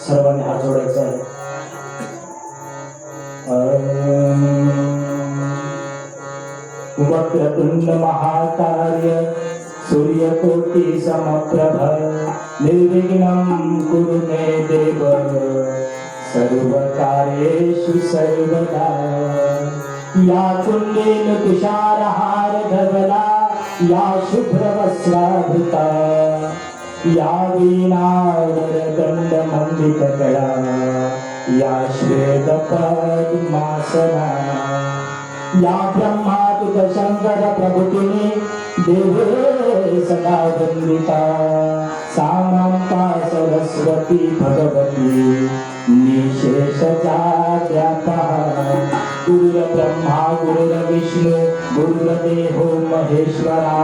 सर्वांनी हात जोडायचा आहे. वक्रतुंड महाकाय सूर्यकोटि समप्रभ निर्विघ्नं कुरु मे देव सर्वकार्येषु सर्वदा. या कुंडेन तुषारहार धवला या शुभ्रवस्त्राभृता या वीणावरदंड मंडितकला या श्वेतपद्मासना या ब्रह्मातुत शंकर प्रभुतिनी देवे सदा वंदिता सामंता सरस्वती भगवती निशेषजाड्यापहा. गुरुर्ब्रह्मा गुरुर्विष्णु गुरुर्देवो महेश्वरा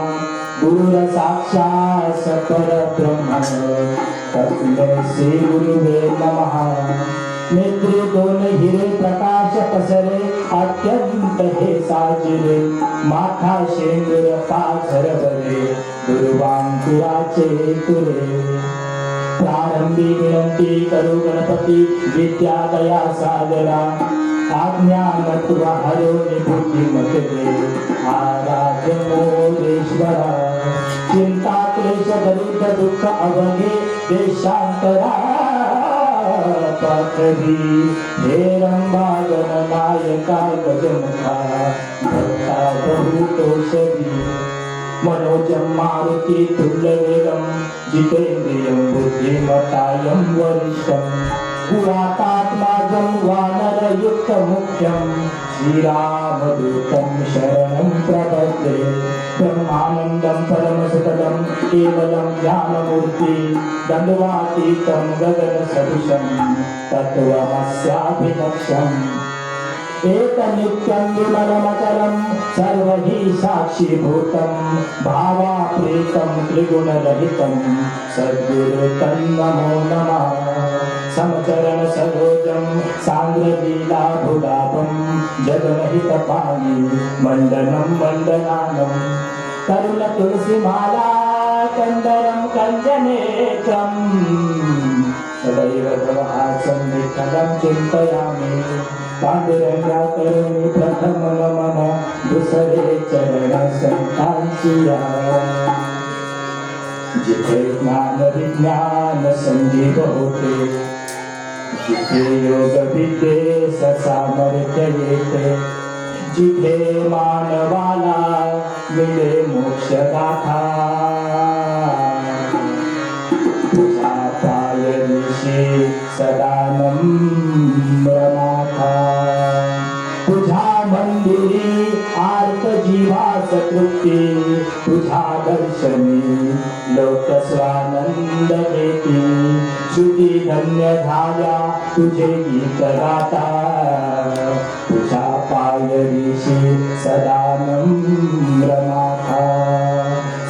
गुरुर्साक्षात् परब्रह्म तस्मै श्री गुरुवे नमः. नेत्रे दोन हिरे प्रकाश पसरे अत्यंत हे साजिरे माथा शेंदूर पाझर बरे दुर्वांकुराचे तुरे. प्रारंभी विनंती करू गणपती विद्या दया सागरा आज्ञानत्व हरो बुद्धिमते आराध्य मोरेश्वरा. चिंता क्लेश दरिद्र दुःख अवघे देशांतरा पाथरी हे रंबा गणनायका गजमुखा भक्ता बहुतोषधी. मनोजं मारुति तुल्यवेगं जितेन्द्रियं बुद्धिमतायं वरिष्ठं पुरातात्माजं वानरयुक्तमुख्यं श्रीरामदूतं शरणं प्रपद्ये. ब्रह्मानन्दं परमसुखदं केवलं ज्ञानमूर्ति दण्डवातीतं गगनसदृशं तत्त्वमस्याभिलक्ष्यम्. एकनित्यं विमलमचलं सर्वहि साक्षीभूतं भावाप्रीतं त्रिगुणरहितं सद्गुरुतं नमो नमः. समचरण सरोजं सान्द्रलीलाभुलाभं जगन्हितपाणि मण्डनं मण्डनानं तरुण तुलसीमाला कन्दरं कञ्जनेत्रं सदैव प्रभासं विठ्ठलं चिन्तयामि. पांडुरंगा करुणी प्रथम नमन दुसरे चरण संतांचिया. जिथे ज्ञान विज्ञान संजीव होते जिथे योग विद्येस सामर्थ्य येते जिथे मानवाला मिळे मोक्ष गाथा. तुझा पाय दिशी सदा नम्रनाथा. तुझा मंदिरी आर्त जीवास तृप्ती तुझा दर्शनी लोक स्वानंद घेती. श्रुती धन्य झाल्या तुझे गीत गाता तुझा पायरीशी सदा नम्रनाथा.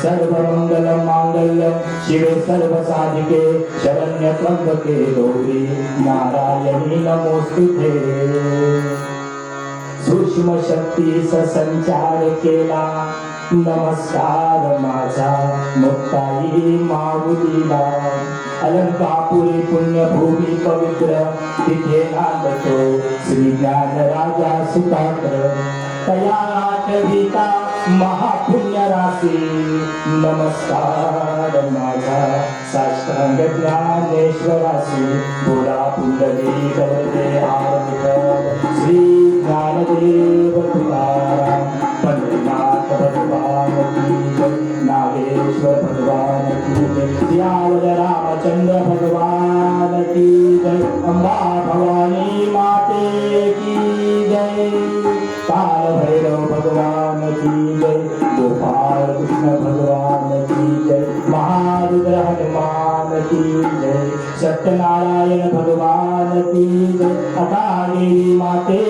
सर्वमंगल मांगल्यं शिवे सर्व साधिके शरण्य त्र्यंबके गौरी नारायणी नमोस्तुते. सूक्ष्म शक्तीस संचार केला नमस्कार माझा मुक्ताई माऊलीला. अलंकापुरी पुण्यभूमी पवित्र तिथे नांदतो श्री ज्ञान राजा सुपात्र. तया आठविता महापुण्य राशी नमस्कार माझा साष्टांग ज्ञानेश्वरासी. बोला पुंडली गवते आरविठ्ठल श्री ज्ञानदेव तुकाराम. पंढरीनाथ भगवान की जय नागेश्वर भगवान की जय सियावर रामचंद्र भगवान की जय. अंबा भवानी माते की जय. काल भैरव भगवान की जय. गोपाल कृष्ण भगवान की जय. महारुद्र हनुमान की जय. सत्यनारायण भगवान की जय. अकाली माते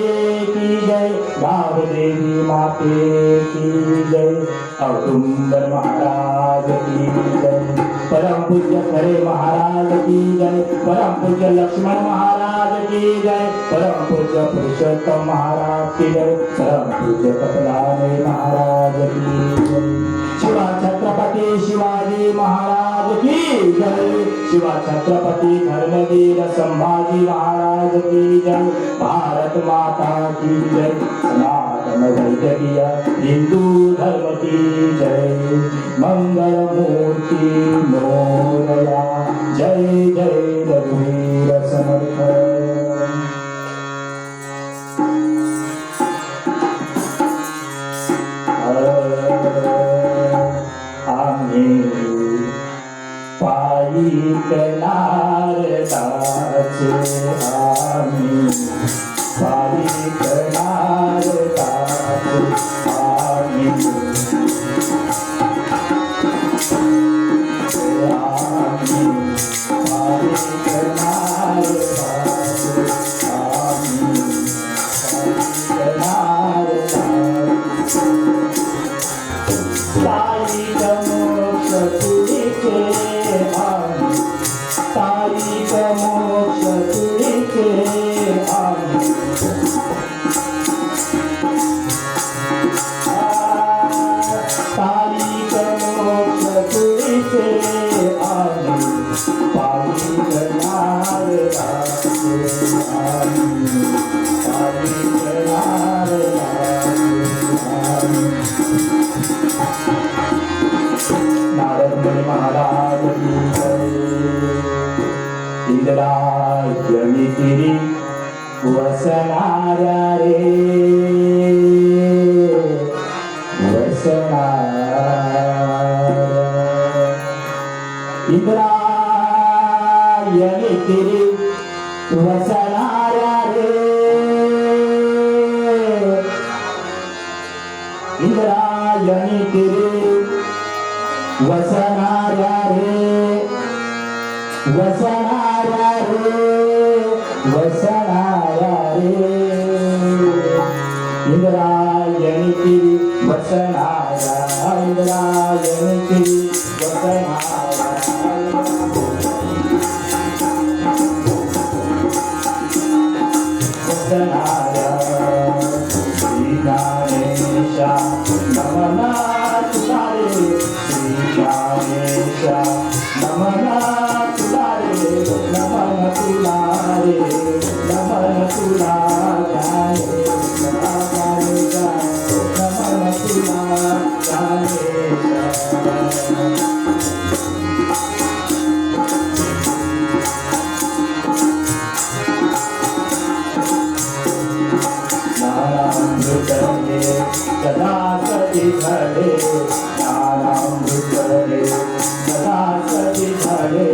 की जय. भावदेवी माते की जय. औदुंबर महाराज की जय. परम पूज्य खरे महाराज की जय. परम पूज्य लक्ष्मण महाराज की जय. परम पूज्य पुरुषोत्तम महाराज की जय. परम पूज्य कपिलाने महाराज की जय. शिवा छत्रपती शिवाजी महाराज की जय, शिवा छत्रपती धर्मवीर संभाजी महाराज की जय, भारत माता की जय, सनातन वैदिकीय हिंदू धर्म की जय, मंगल मूर्ती मोरया, जय जय रघुवीर समर्थ। पायी करणारदाचे आम्ही, पायी करणारदाचे आम्ही, आम्ही पायी करणारदाचे आम्ही, पायी करणारदाचे तारीख मोक्ष तुझीचे आम्ही, तारीख मोक्ष तुझीचे आम्ही, तारीख मोक्ष तुझीचे आम्ही, पायी करणार आम्ही, पायी करणार आम्ही। नारद मुनि महाराज की जय, इंद्रायणी तिरी वसनाऱ्या रे, वसनाऱ्या, इंद्रायणी तिरी वसनाऱ्या रे, इंद्रायणी तिरी वसनाऱ्या रे, वसनाऱ्या रे, वसनाऱ्या रे, इंद्रायणी तिरी वसनाऱ्या, इंद्रायणी तिरी वसनाऱ्या, वसनाऱ्या, श्री गणेशा नमना तुझे, गणेशा नमना तुला रे, नमन तुला रे, नमन तुला गणेशा, गणेशा नमन तुला गणेशा। ज्ञानामृत रे सदा सती घडे, ज्ञानामृत रे सदा सती घडे,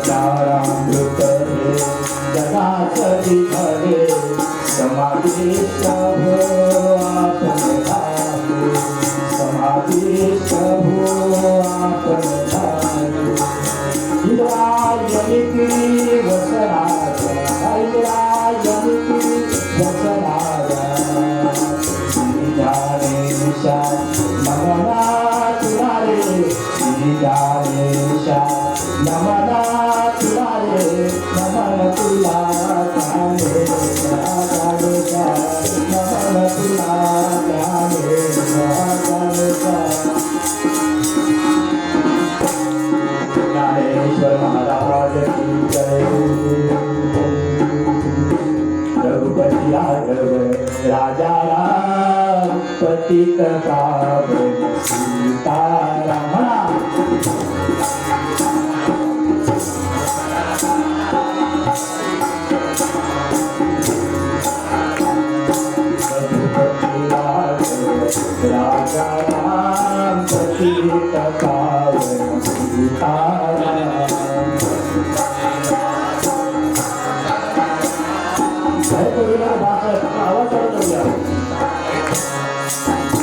ज्ञानामृत रे सदा सती घडे, समाधीस्थ भो आपण धागे, समाधीस्थ भो आपण धागे, इंद्रायणी तिरी वसनाऱ्या, इंद्रायणी तिरी वसनाऱ्या, श्री गणेशा नमना तुला रे, श्री गणेशा नमना तुला रे, नमन तुला गणेशा, गणेशा नमन तुला गणेशा, गणेशा। ज्ञानेश्वर महाराज की जय, रघुपति राघव राजा राम, पतित पावन सीताराम। रघुपति राघव राजा राम, पतित पावन सीताराम।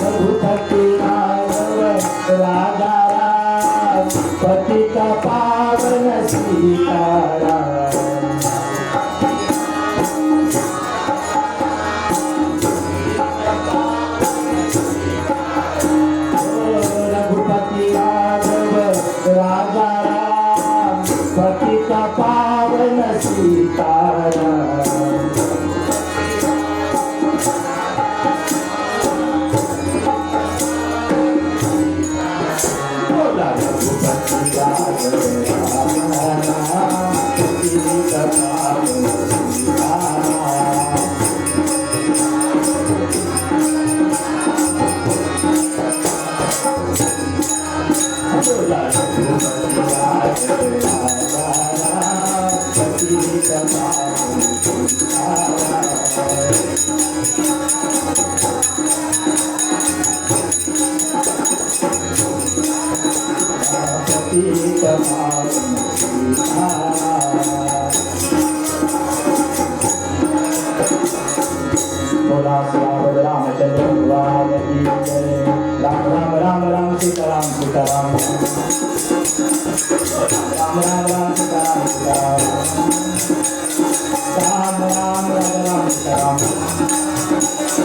रघुपति राघव राजा राम, पतित पावन सीताराम। रघुपति राघव राजा राम, पतित पावन सीताराम। पतित पावन सीताराम। बोला श्याम रामचंद्र भगवान की जय। राम राम राम राम सीताराम सीताराम राम राम राम सीताराम सीताराम राम राम राम राम सीताराम राम राम राम राम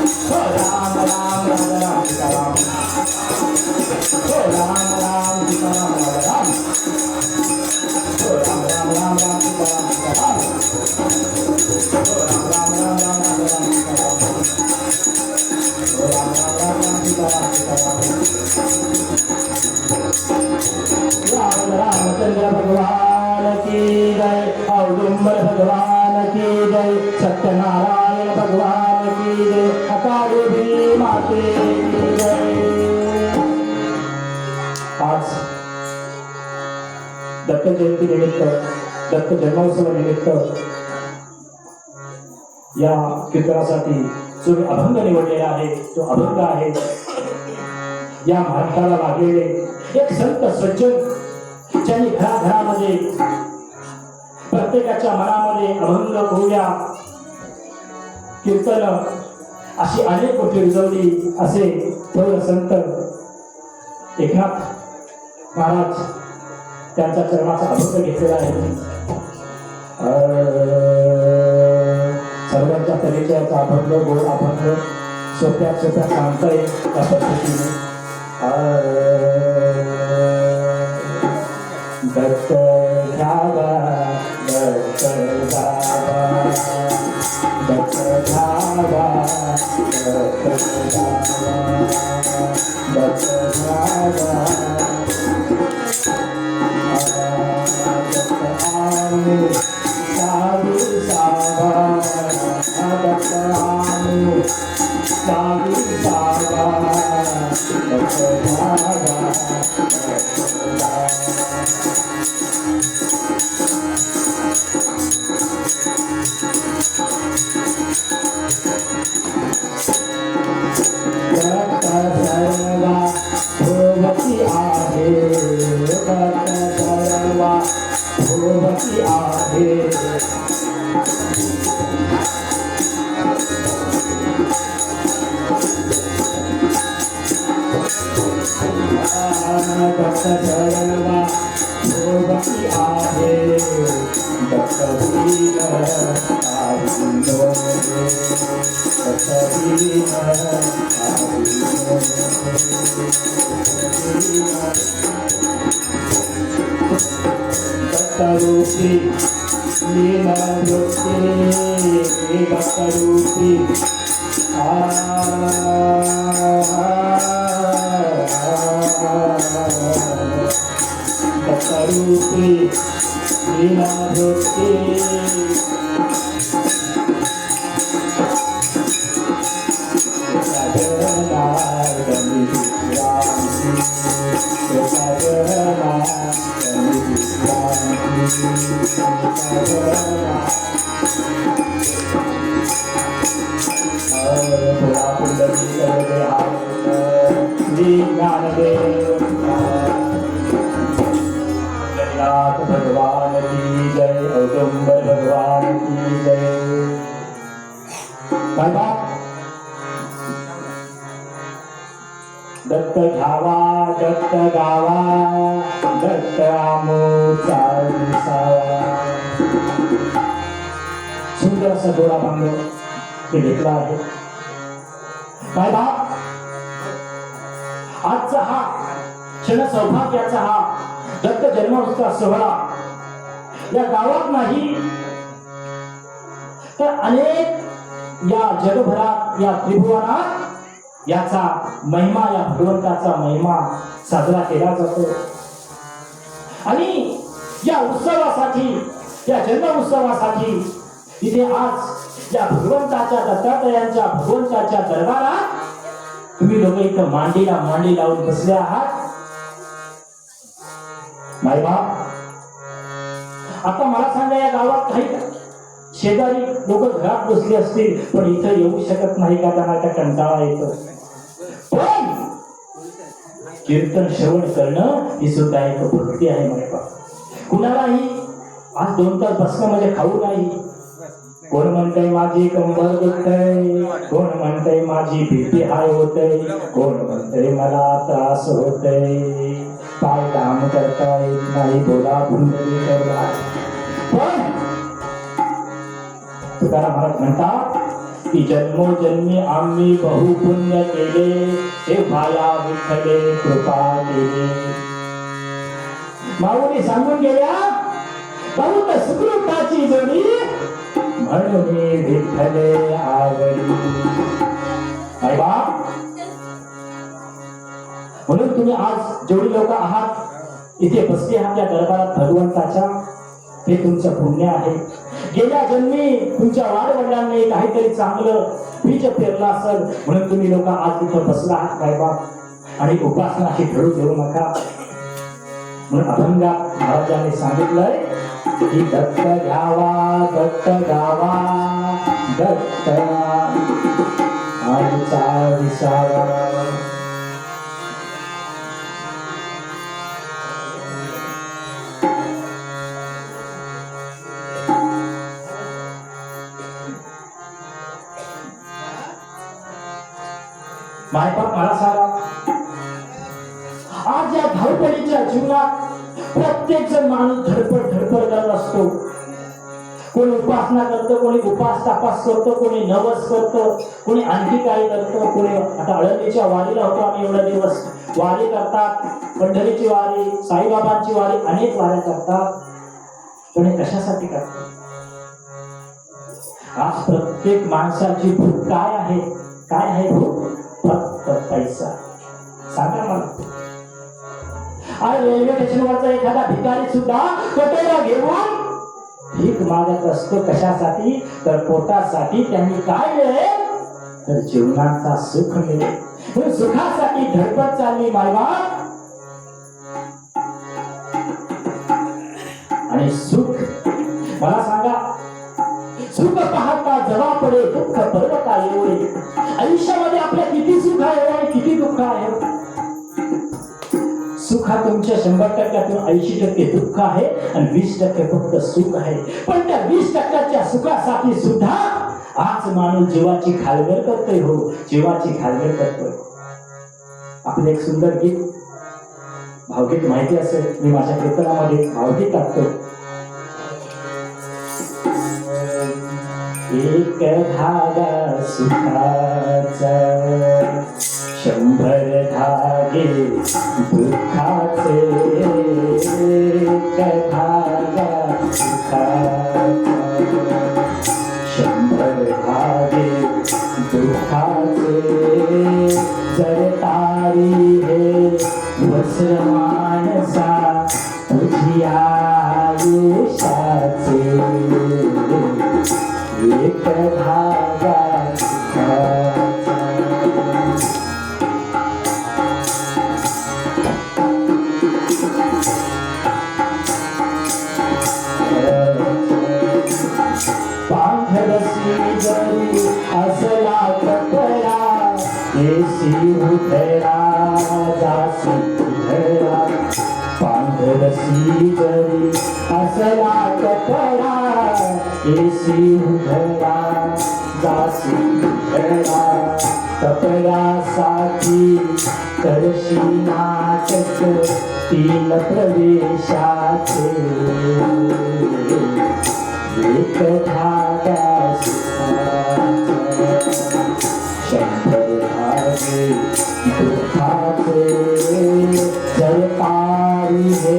सीताराम राम राम सीताराम राम राम राम राम राम सीताराम सीताराम राम राम राम राम राम सीताराम राम राम राम राम सीताराम सीताराम। राम रामचंद्र भगवान की जय। औदुंबर भगवान की जय। सत्यनारायण भगवान की जय। अकाली माते की जय। आज दत्त जयंती निमित्त, दत्त जन्मोत्सव निमित्त या कीर्तनासाठी जो अभंग निवडलेला आहे तो अभंग आहे या महाराष्ट्राला लागलेले एक संत सज्जन ज्यांनी घराघरामध्ये प्रत्येकाच्या मनामध्ये अभंग होऊया कीर्तन अशी अनेक गोष्टी रुजवली असे थोर संत एकनाथ महाराज त्यांच्या चरणाचा अभंग घेतलेला आहे। सर्वांच्या परिचयाचा अभंग गोड अभंग सोप्या सोप्या सांगता येईल त्या पद्धतीने। दत्त घ्यावा दत्त घ्यावा दत्त घ्यावा दत्त घ्यावा दत्त आनु साधु सावा दत्त आनु साधु सावा दत्त घ्यावा भगवती आहे भगवती आहे दत्त सर्वा भगवती आहे दत्त दीन आदिनो दत्त दीन दत्तरूपी लीला वृत्ति दत्तरूपी दत्तरूपी लीला वृत्ति भगवान की जय। औदुंबर भगवान की जय। दत्त घ्यावा दत्त गावा दत्त आमोचा विसावा। सुंदर असा गोडा भांग ते घेतला आहे। काय बाप आजचा हा क्षण सौभाग्याचा हा दत्त जन्मोत्सव सोहळा या गावात नाही तर अनेक या जगभरात या त्रिभुवनात याचा महिमा या भगवंताचा महिमा साजरा केला जातो। आणि या उत्सवासाठी या जन्म उत्सवासाठी इथे आज या भगवंताच्या दत्तात्रयांच्या भगवंताच्या दरबारात तुम्ही लोक इथं मांडीला मांडी लावून बसले आहात। माय बाप आता मला सांगा या गावात काही शेजारी लोक घरात बसले असतील पण इथं येऊ शकत नाही का? त्यांना कंटाळा येतो। पण कीर्तन श्रवण करणं ही सुद्धा एक भक्ती आहे माझ्या बाप. कुणालाही आज 2 तास बसणं म्हणजे खाऊ नाही. कोण म्हणतंय माझी कंबर दुखतंय, कोण म्हणतंय माझी भीती हाय होतय, कोण म्हणतंय मला त्रास होतय, पाय काम करता येत नाही, बोला भुंदरी करला. पण तुकाराम महाराज म्हणतात की जन्मोजन्मी आम्ही बहु पुण्य केले, हे माया विठ्ठले कृपा केली. माऊली सांगून गेल्या बहुत सुकृताची जोडी, म्हणून विठ्ठले आवडी. अरे बाप, म्हणून तुम्ही आज जेवढी लोक आहात इथे बसले आहात त्या दरबारात भगवंताच्या, हे तुमचं पुण्य आहे. गेल्या जन्मी तुमच्या वाडवडिलांनी काहीतरी चांगलं बीज पेरलं असेल म्हणून तुम्ही लोक आज इथं बसला आहात काय बाप. आणि उपासना अशी ठरू देऊ नका. म्हणून अभंगात महाराजांनी सांगितलंय की दत्त घ्यावा दत्त गावा, दत्त आमचा विसावा. मायबाप मला सांगा, आज या धावपळीच्या जीवनात प्रत्येक जण माणूस धडपड करत असतो. कोणी उपासना करतो, कोणी उपास तापास करतो, कोणी नवस करतो, कोणी आणखी काही करतो, कोणी आता आळंदीच्या वारीला होतो आम्ही एवढे दिवस, वारी करतात, पंढरीची वारी, साईबाबांची वारी, अनेक वाऱ्या करतात. पण हे कशासाठी करतात? आज प्रत्येक माणसाची भूक काय आहे? काय आहे भूक? फक्त पैसा. सांगा मला. आज रेल्वे स्टेशनवरचा एखादा भिकारी सुद्धा कटोरा घेऊन भीक मागत असतो. कशासाठी? तर पोटासाठी. त्यांनी काय मिळेल? तर जीवनाचा सुख मिळेल. सुखासाठी धडपड चालली मायबाप. आणि सुख मला सांगा, सुख पाहता जवा पडे दुःख पर्वता एवढे. आयुष्यामध्ये आपल्या किती सुख आहे आणि किती दुःख आहे. सुख हा तुमच्या 100%, 80% दुःख आहे आणि 20% फक्त सुख आहे. पण त्या 20%च्या सुखासाठी सुद्धा आज माणूस जीवाची खालगड करतोय. हो, जीवाची खालगड करतोय. आपलं एक सुंदर गीत, भावगीत माहिती असेल, मी माझ्या कीर्तनामध्ये भावगीत टाकतो. एक धागा सुखाचा, 100 धागे दुःखाचे. एक धागा सुखाचा, 100 धागे दुःखाचे. जर तारी हे वस्त्र मानसा तुझी आयुष्याचे. एक धागा पांढरसी जरी असला कपडा, एसी उधळा जासी उधळा. पांढरसी जरी असला कपडा, एसी उधळा जासी उधळा. कपड्यासाठी करशी नाटक 3 प्रवेशाचे. एक धागा सुखाचा, 100 धागे दुःखाचे. जर तारी हे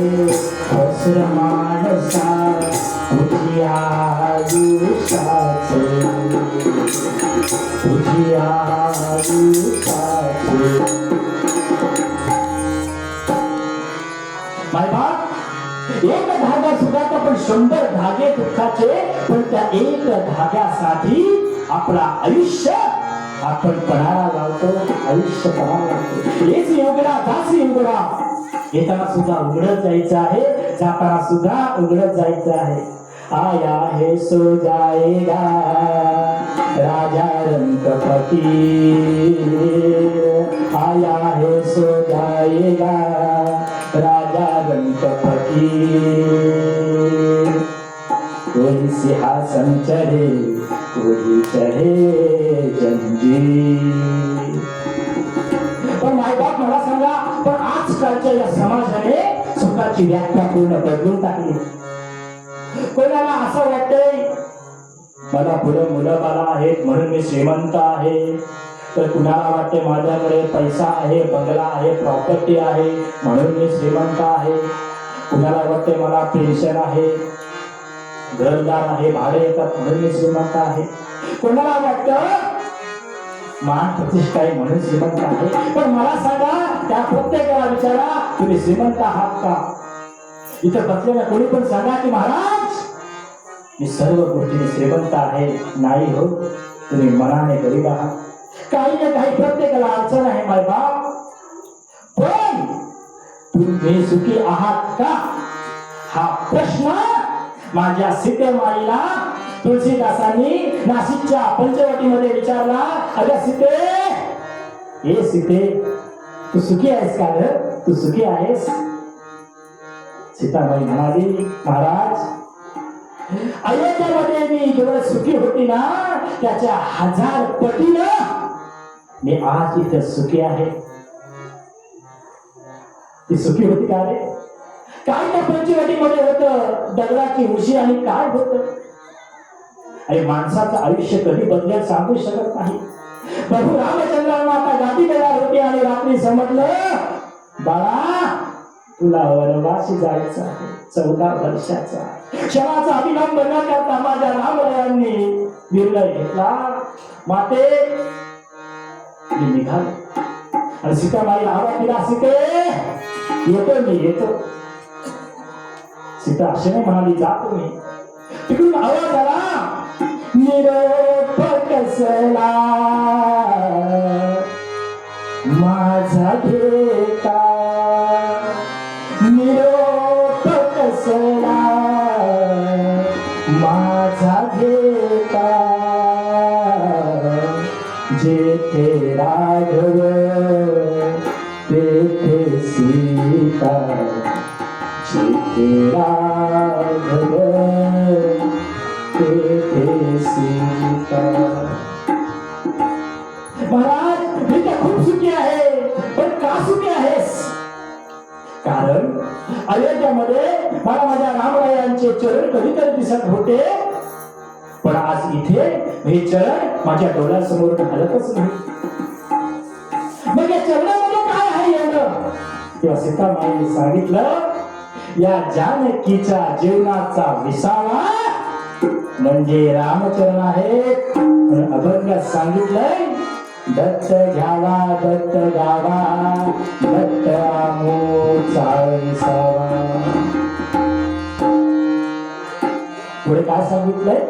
वस्त्र मानसा तुझी आयुष्याचे. तुझी आयुष्याचे. माय बाप, एक धागा सुखाचा पण 100 धागे दुःखाचे. पण त्या एक धाग्यासाठी आपला आयुष्य आपण पणाला लावतो. आयुष्य पणाला लावतो. हेच उघडा दासी उघडा. येताना सुद्धा उघडत जायचं आहे, जाताना सुद्धा उघडत जायचं आहे. आया है सो जाएगा राजा रंग फकीर, आया है सो जाएगा राजा रंग फकीर। कोई सिंहासन चढ़े कोई चढ़े जंजीर। पण मायबाप मला सांगा, पण आजकालच्या या समाजाने सुखाची व्याख्या पूर्ण बदलून टाकली। कोणाला असं वाटतंय मला पुढे मुलं बाला आहेत म्हणून मी श्रीमंत आहे, तर कुणाला वाटते माझ्याकडे पैसा आहे, बंगला आहे, प्रॉपर्टी आहे म्हणून मी श्रीमंत आहे, कुणाला वाटते मला पेन्शन आहे, घरदार आहे, भाडे येतात म्हणून मी श्रीमंत आहे, कोणाला वाटतं मान प्रतिष्ठा आहे म्हणून श्रीमंत आहे। पण मला सांगा, त्या प्रत्येकाला विचारा तुम्ही श्रीमंत आहात का? इथं बसलेल्या कोणी पण सांगा की महाराज मी सर्व गोष्टीने श्रीमंत आहे। नाही हो, तुम्ही मनाने गरीब आहात। काही ना काही प्रत्येकाला अडचण आहे मायबाप, पण तुम्ही सुखी आहात का हा प्रश्न माझ्या सीतेमाईला तुलसीदासांनी नाशिकच्या पंचवटीमध्ये विचारला। अगं सीते, हे सीते तू सुखी आहेस का ग? तू सुखी आहेस? सीतामाई म्हणाली, महाराज अयोध्यामध्ये मी जेवढं सुखी होती ना त्याच्या 1000 पटीनं मी आज इथे सुखी आहे। ती सुखी होती का रे? काय त्या पंचवटीमध्ये होतं? दगडाची उशी आणि काय होतं? अरे माणसाचं आयुष्य कधी बदलेल सांगू शकत नाही। प्रभू रामचंद्रांना आता गादी तयार होती आणि रात्री समजलं बाळा तुला वनवासी जायचं आहे 14 वर्षाचा। क्षणाचा अभिनव न करता माझ्या रामरायांनी निर्णय घेतला। माते मी निघालो आणि सीतामाईला आवाज दिला, सीते येतो मी येतो। सीता अशाने म्हणाली, जातो मी। तिकडून आवाज आला, निरोप कसला माझा घेता, निरोप कसला माझा घेता, जेथे राघव तेथे सीता, जेथे राघव तेथे सीता। महाराज मी तर खूप सुखी आहे, पण का सुखी आहेस? कारण अयोध्यामध्ये मला माझ्या रामरायांचे चरण कधीतरी दिसत होते, पण आज इथे हे चरण माझ्या डोळ्यासमोर हलतच नाही। मग या चरणामध्ये काय आहे एवढं? तेव्हा सीतामाईने सांगितलं, या जानकीच्या जीवनाचा विसावा म्हणजे रामचरण आहेत। अभंगात सांगितलंय, दत्त घ्यावा दत्त गावा दत्त आमोचा विसावा। पुढे काय सांगितलंय?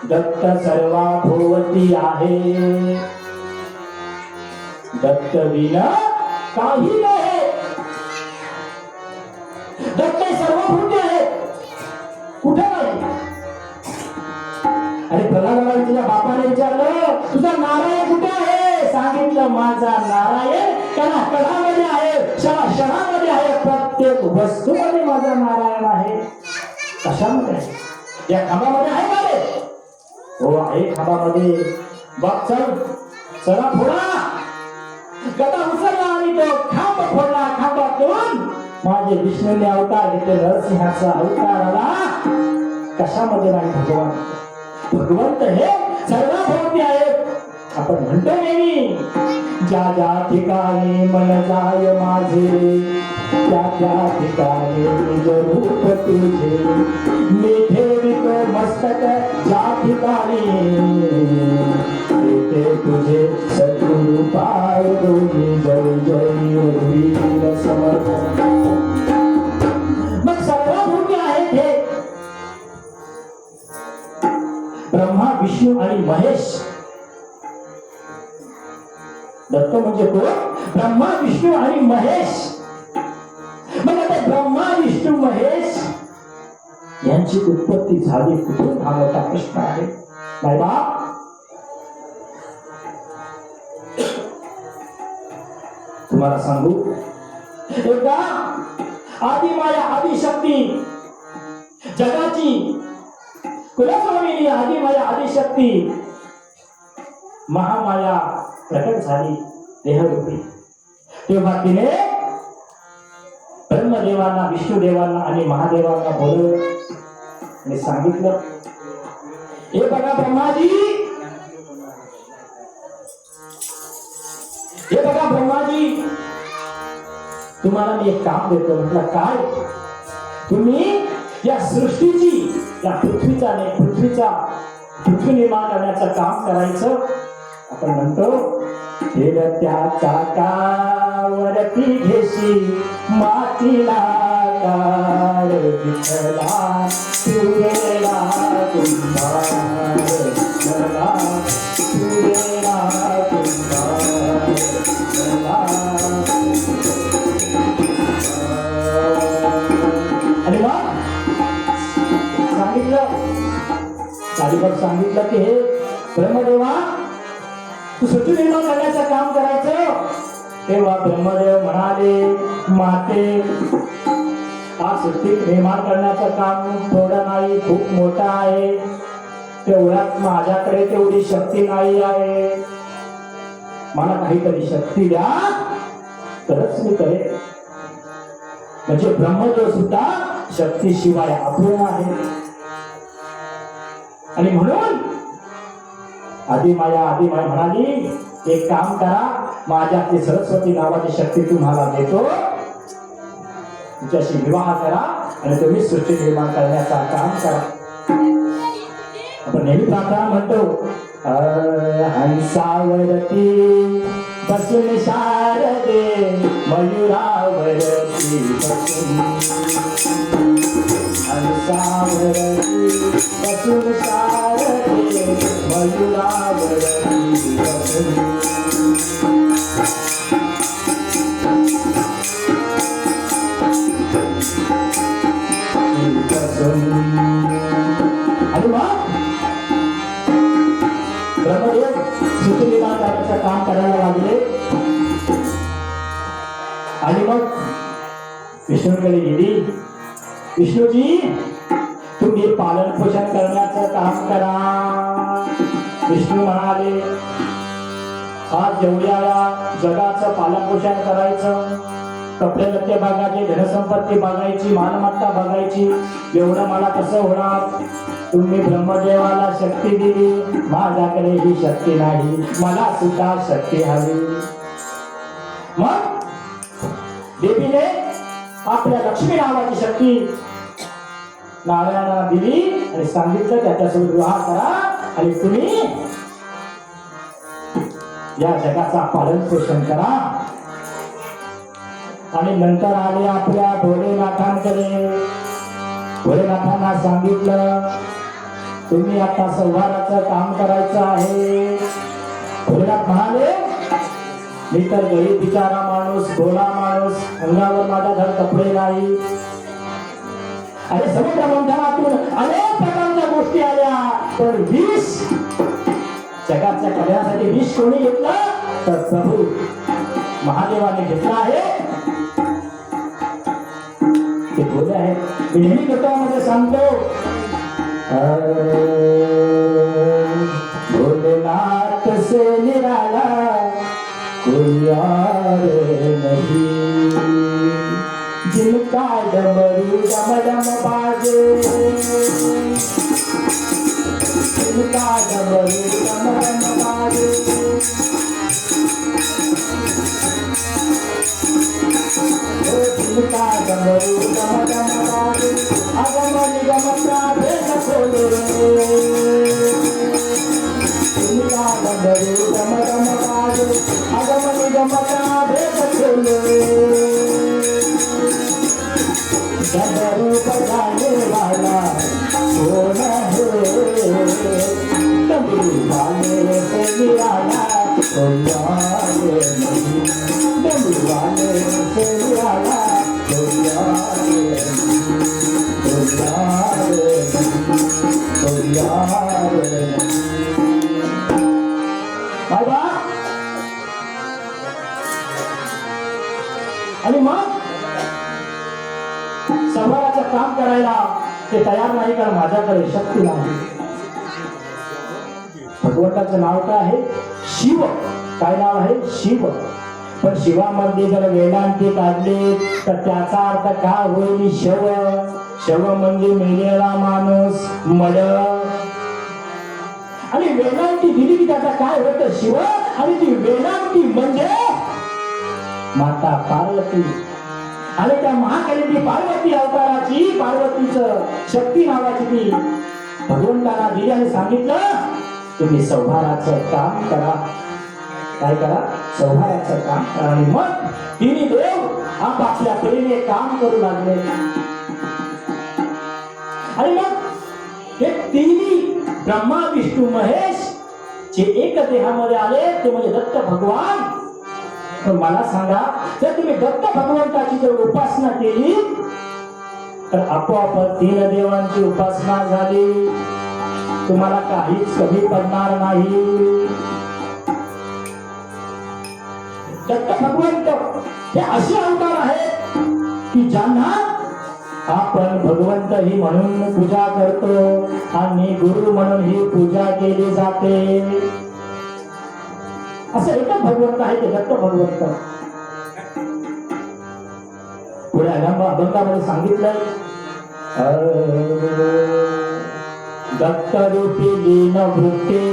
दत्त सर्वा भोवती आहे, दत्त विना काही नाही। दत्त सर्वभूती आहे, कुठे नाही। अरे प्रल्हादाला तुझ्या बापाने विचारलं, तुझा नारायण कुठे आहे? सांगितलं, माझा नारायण कणाकणामध्ये आहे, क्षणाक्षणामध्ये आहे, प्रत्येक वस्तूमध्ये माझा नारायण आहे। कशामध्ये? या खांबामध्ये आहे का रे? हो आहे खांबामध्ये। बघ चल, चला फोडा। गदा उचलला आणि तो खांब फोडला। खांबातून माझे विष्णूने अवतार घेतले, नरसिंहाचा अवतार आला। कशामध्ये नाही भगवान? भगवंत हे सर्वभोवती आहेत। आपण म्हणतो नेहमी, ज्या ज्या ठिकाणी मन जाय माझे त्या त्या ठिकाणी निज रूप तुझे, मी ठेवितो मस्तक ज्या ठिकाणी ते तुझे सद्गुरु पाय दोन्ही। जय जय वीर समर्थ। मग सर्वभूती आहेत हे ब्रह्मा विष्णू आणि महेश। दत्त म्हणजे कोण? ब्रह्मा विष्णू आणि महेश। मग आता ब्रह्मा विष्णू महेश यांची उत्पत्ती झाली कुठून, हा मोठा प्रश्न आहे. नाही बा, तुम्हाला सांगू, एकदा आदिमाया आदिशक्ती जगाची कुलस्वामिनी आदिमाया आदिशक्ती महामाया प्रकट झाली देहरूपी. तेव्हा तिने ब्रह्मदेवांना, विष्णुदेवांना आणि महादेवांना बोलवलं आणि सांगितलं, हे बघा ब्रह्माजी, हे बघा ब्रह्माजी, तुम्हाला मी एक काम देतो. म्हटलं काय? तुम्ही या सृष्टीची, या पृथ्वी निर्माण करण्याचं काम करायचं. आपण म्हणतो, त्याच्या कावरती घेशी मातीला कार विठला तुरेला कुंभार विठला तुरेला कुंभार विठला. आणि मग सांगितलं की हे ब्रह्मदेवा, तू सृष्टी निर्माण करण्याचं काम करायचं. तेव्हा ब्रह्मदेव म्हणाले, माते, हा सृष्टी निर्माण करण्याचं काम थोडं नाही, खूप मोठं आहे. तेवढ्यात माझ्याकडे तेवढी शक्ती नाही आहे. मला काहीतरी शक्ती द्या, तरच मी करेन. म्हणजे ब्रह्मदेव सुद्धा शक्तीशिवाय अपूर्ण आहे. आणि म्हणून आदिमाया म्हणाली, एक काम करा, माझ्यातली सरस्वती नावाची शक्ती तुम्हाला देतो, तिच्याशी विवाह करा आणि तुम्ही सृष्टी निर्माण करण्याचा काम करा. आपण नेहमी प्रार्थना म्हणतो, हंसावरती बसून शारदे मयुरावरती बसून, हंसावरती बसून शारदे मयुरावरती बसून. आणि मग ब्रह्मदेव सृष्टी निर्माण करण्याचं काम करायला लागले. आणि मग विष्णूकडे गेली, विष्णूजी तुम्ही पालन पोषण करण्याचं काम करा. विष्णू म्हणाले, आज एवढ्या जगाचं पालन पोषण करायचं, कपडे लत्ते बघायचे, धनसंपत्ती बघायची, मालमत्ता बघायची, एवढं मला कसं होणार? तुम्ही ब्रह्मदेवाला शक्ती दिली, माझ्याकडे ही शक्ती नाही, मला सुद्धा शक्ती हवी. मग देवीने आपल्या लक्ष्मी नावाची शक्ती नारायणाला दिली आणि सांगितलं, त्याच्यासोबत विवाह करा आणि तुम्ही या जगाचा पालन पोषण करा. आणि नंतर आले आपल्या भोलेनाथांकडे. भोलेनाथांना सांगितलं, तुम्ही आता संहाराचं काम करायचं आहे. भोलेनाथ म्हणाले, मी तर गरीब बिचारा माणूस, भोळा माणूस, अंगावर माझ्या धड कपडे नाही. आणि समुद्र मंथनातून अनेक प्रकारच्या गोष्टी आल्या, पण विष, जगाच्या कल्याणासाठी विष कोणी घेतलं? तर प्रभू महादेवाने घेतला आहे. ते बोलले आहे, मी नेहमी गीतामध्ये सांगतो, भोलेनाथ से निराला कोई और नहीं, जिनका डमरू डम डम बाजे, जिनका डमरू डम डम बाजे, जिनका डमरू डम डम बाजे, अगम निगम का भेद खोले, जिनका डमरू डम डम बाजे, अगम निगम का भेद खोले, डमरू बजाने वाला कौन है, डमरू वाले से निराला कोई और नहीं, डमरू वाले से निराला कोई और नहीं, कोई और संभाराचं काम करायला ते तयार नाही, कारण माझ्याकडे शक्ती नाही. भगवंताचं नाव काय आहे? शिव. काय नाव आहे? शिव. पण शिवामध्ये जर वेदांती काढले तर त्याचा अर्थ काय होईल? शव. शव म्हणजे मेलेला माणूस, मड. आणि वेदांती दिली की त्याचा काय होतं? शिव. आणि ती वेदांती म्हणजे माता पार्वती. आणि त्या महाकाली ती पार्वती अवताराची, पार्वतीचं शक्ती नावाची ती भगवंताला दिली आणि सांगितलं तुम्ही संहाराचं काम करा. काय करा? संहाराचं काम करा. आणि मग तिन्ही देव आपापल्या परीने काम करू लागले. आणि मग हे तिन्ही ब्रह्मा विष्णू महेश जे एक देहामध्ये आले ते म्हणजे दत्त भगवान. पण मला सांगा, जर तुम्ही दत्त भगवंताची जर उपासना केली तर आपोआप तीन देवांची उपासना झाली. तुम्हाला काहीच कमी पडणार नाही. दत्त भगवंत हे असे अवतार आहेत की ज्यांना आपण भगवंत ही म्हणून पूजा करतो आणि गुरु म्हणून ही पूजा केली जाते. असं एकच भगवंत आहे ते दत्त भगवंत. पुढे अभंगामध्ये सांगितलंय दत्त रूपी लीन वृत्ती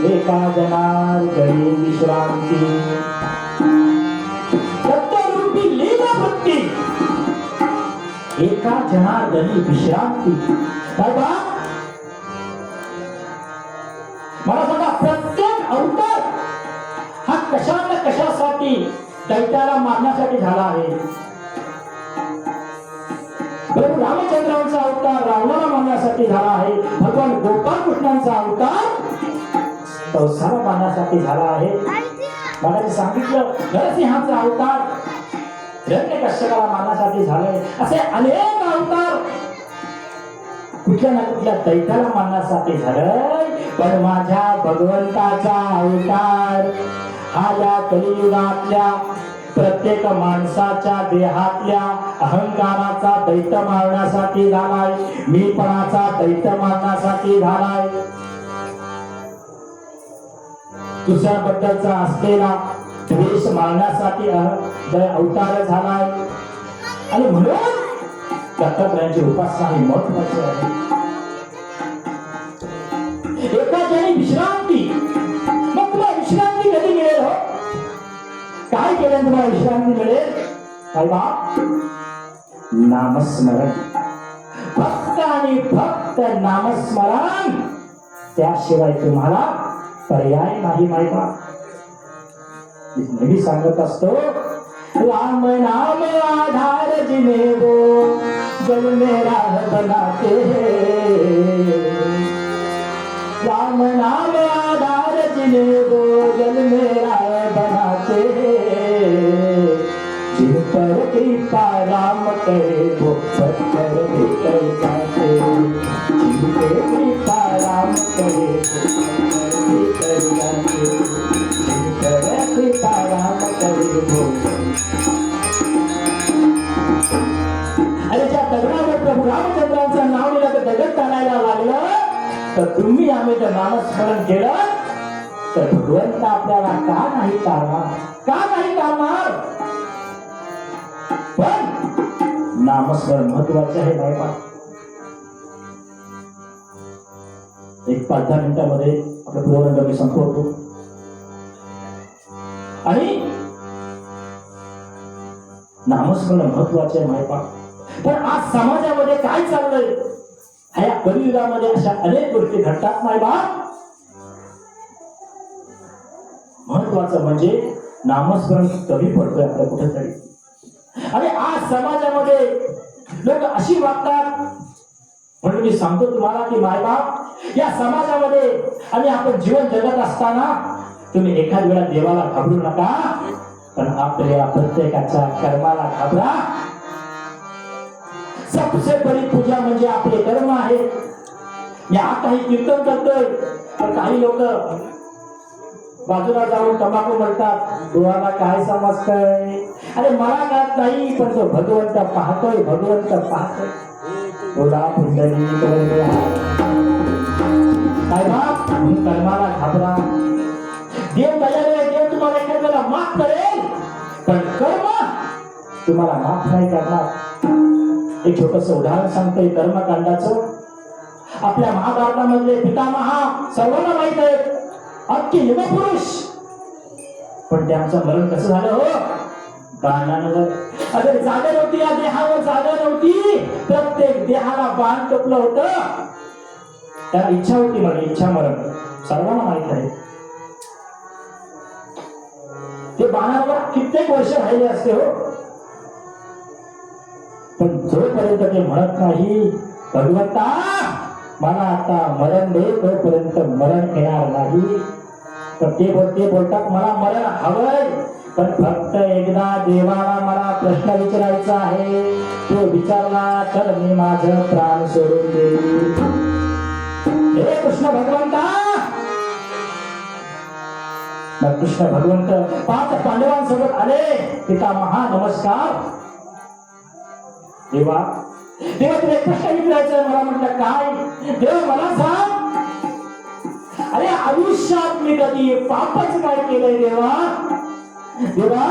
एका जनार्दनी विश्रांती. दत्त रूपी लीन वृत्ती एका जनार्दनी विश्रांती. बाबा मला सांगा, प्रत्येक अवतार हा कशा ना कशासाठी दैत्याला मारण्यासाठी झाला आहे. प्रभू रामचंद्रांचा अवतार रावणाला मारण्यासाठी झाला आहे. भगवान गोपाळ कृष्णांचा अवतार संसार मारण्यासाठी झाला आहे. मला सांगितलं नरसिंहाचा अवतार हिरण्यकश्यपाला मारण्यासाठी झाले. असे अनेक अवतार कुठल्या ना कुठल्या दैत्याला मारण्यासाठी झाले. पण माझ्या भगवंताचा अवतार हा या कलियुगातल्या प्रत्येक माणसाच्या देहातल्या अहंकाराचा दैत्य मारण्यासाठी झालाय. मीपणाचा दैत्य मारण्यासाठी झालाय. दुसऱ्याबद्दलचा असलेला द्वेष मारण्यासाठी अवतार झालाय. आणि म्हणून दत्तात्रयाची उपासना ही महत्वाची आहे. एकाची विश्रांती. मग तुला विश्रांती कधी मिळेल? हो, काय केलं तुम्हाला विश्रांती मिळेल? काय बा? नामस्मरण. फक्त आणि फक्त नामस्मरण. त्याशिवाय तुम्हाला पर्याय नाही. माहिती नेहमी सांगत असतो, राम नाम आधार जिने वो जल मेरा बनाते. राम नाम आधार जिने वो जल मेरा बनाते. जिन पर कृपा राम करे वो पत्थर भीतर जाते. जिन पर कृपा राम करे वो पत्थर भीतर जाते. जिन पर कृपा राम करे वो. अरे ज्या दगडावर प्रभू रामचंद्रांचं नाव लिहिलं तर दगड टाळायला लागलं. तर तुम्ही आम्ही जर नामस्मरण केलं तर भगवंत आपल्याला का नाही तारणार? का नाही तारणार? पण नामस्मरण महत्वाचे आहे. नाही पा एक 5-10 मिनिटांमध्ये आपलं प्रोग्राम मी संपवतो. आणि नामस्मरण महत्वाचे आहे. माहिती पा पण आज समाजामध्ये काय चाललंय? ह्या कलियुगामध्ये अशा अनेक गोष्टी घडतात. नाही बा महत्वाचं म्हणजे नामस्मरण कमी पडतोय आपल्या कुठेतरी. आणि आज समाजामध्ये लोक अशी वागतात. म्हणून मी सांगतो तुम्हाला की मायबाप या समाजामध्ये आणि आपण जीवन जगत असताना तुम्ही एखाद वेळा देवाला घाबरू नका, पण आपल्या प्रत्येकाच्या कर्माला घाबरा. सबसे बड़ी पूजा म्हणजे आपले कर्म आहे. मी आताही कीर्तन करतोय तर काही लोक बाजूला जाऊन तंबाखू म्हणतात. देवाला काय समजतंय? अरे मला कळत नाही, पण तो भगवंत पाहतोय, भगवंत पाहतोय. बोला पुंडलिक साहेबाब, तुम्ही कर्माला घाबरा. देव दयाळू आहे, देव तुम्हाला एखाद्याला माफ करेल, पण कर्म तुम्हाला माफ नाही करणार. एक छोटस उदाहरण सांगतोय कर्मकांडाचं. आपल्या महाभारतामधले पितामहा सर्वांना माहित आहे, अख्खे युगपुरुष, पण त्यांचं मरण कसं झालं हो? बाणांवर. अरे जागा नव्हती, या देहावर जागा नव्हती, प्रत्येक देहाला बाण टोपलं होतं. त्याला इच्छा होती, मला इच्छा मरण सर्वांना माहित आहे. ते बाणावर कित्येक वर्ष राहिले असते हो, पण जोपर्यंत ते म्हणत नाही भगवंता मला आता मरण दे, तोपर्यंत मरण येणार नाही. तर ते बोलतात मला मरण हवंय, पण फक्त एकदा देवाला मला प्रश्न विचारायचा आहे, तो विचारला तर मी माझं प्राण सोडून देईल. हे कृष्ण भगवंता. मग कृष्ण भगवंत 5 पांडवांसोबत आले. पितामहा नमस्कार. देवा तुला एक प्रश्न विचारायचा मला. म्हटलं काय? देव मला सांग. अरे आयुष्यात मी कधी पापच काय केलंय देवा? देवा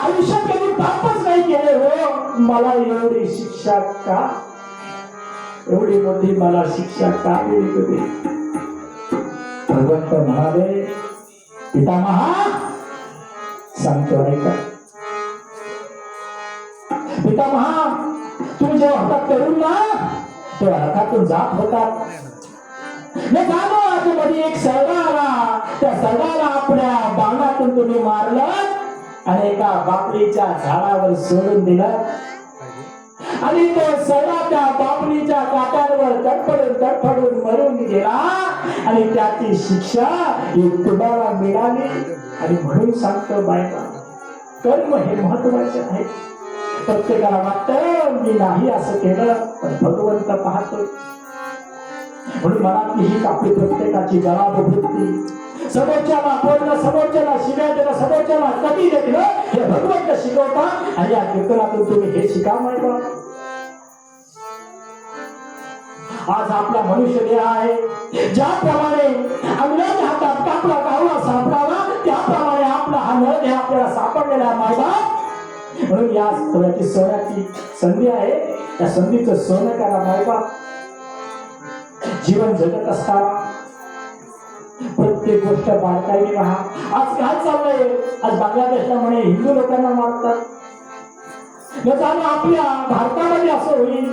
आयुष्यात कधी पापच नाही केलंय हो, मला एवढी शिक्षा का? एवढी मोठी मला शिक्षा का दिली तुम्ही? भगवंत म्हणाले पितामहा सांगतो ऐका. पितामहा तुम्ही जेव्हा हातात करून ना तेव्हा रथातून जात होतात. मध्ये एक सरगा आला, त्या सरगाला आपल्या बाणातून तुम्ही मारलं आणि एका बापलीच्या झाडावर सोडून दिलं, आणि तो सरगा त्या बापलीच्या काट्यांवर तडफडून मरून गेला, आणि त्याची शिक्षा ही तुम्हाला मिळाली. आणि म्हणून सांगतो बायका, कर्म हे महत्वाचे आहे. प्रत्येकाला वाटतं मी नाही असं केलं, पण भगवंत पाहतोय. म्हणून मनातली ही आपली प्रत्येकाची जबाबवृत्ती. समोरच्याला बोलणं, समोरच्याला शिव्या देणं, समोरच्याला कधी देखणं हे भगवंत शिकवतात. आणि या कीर्तनातून तुम्ही हे शिका माहिती. आज आपला मनुष्य देह आहे, ज्याप्रमाणे अंग्रेज हातात कापला कावळा सापडावा, त्याप्रमाणे आपला हा नरदेह आपल्याला सापडलेला मायबा. म्हणून या सोन्याची संधी आहे, या संधीचं सोनं करा मायबा. जीवन जगत असताना प्रत्येक गोष्ट बारकाईने राहा. आज काय चाललंय? आज बांगलादेशला म्हणे हिंदू लोकांना मारतात. आपल्या भारतामध्ये असं होईल,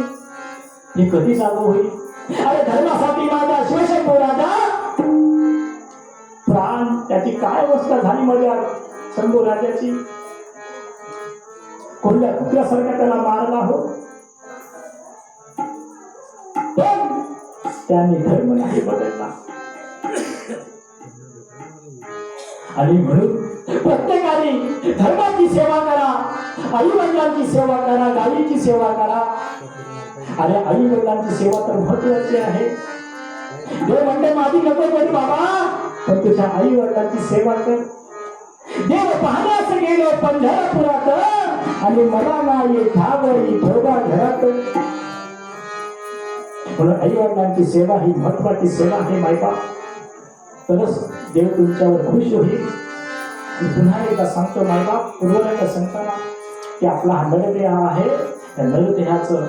हे कधी चालू होईल? अरे धर्मासाठी माझा शिवशंभू राजा प्राण, त्याची काय अवस्था झाली माझ्या शंभू राजाची. कोणत्या कुत्र्यासारखा त्याला मारला हो, पण त्यांनी धर्म नाही बदलला. आणि म्हणून प्रत्येकाने धर्माची सेवा करा, आई वडिलांची सेवा करा, गायीची सेवा करा. अरे आई वडिलांची सेवा तर महत्वाची आहे. देव म्हणते माझी नको करू बाबा, पण तुझ्या आई वडिलांची सेवा कर. देव पाहण्यास गेलो पंढरपुरात, आणि मला नाही ठावरी ठोबा घरात. म्हणून आई वडिलांची सेवा ही महत्वाची सेवा आहे मायबा. तरच देव तुमच्यावर खुश होईल. पुन्हा एकदा सांगतो मायबा, पूर्वला सांगताना की आपला हा नरदेह आहे, त्या नरदेहाचं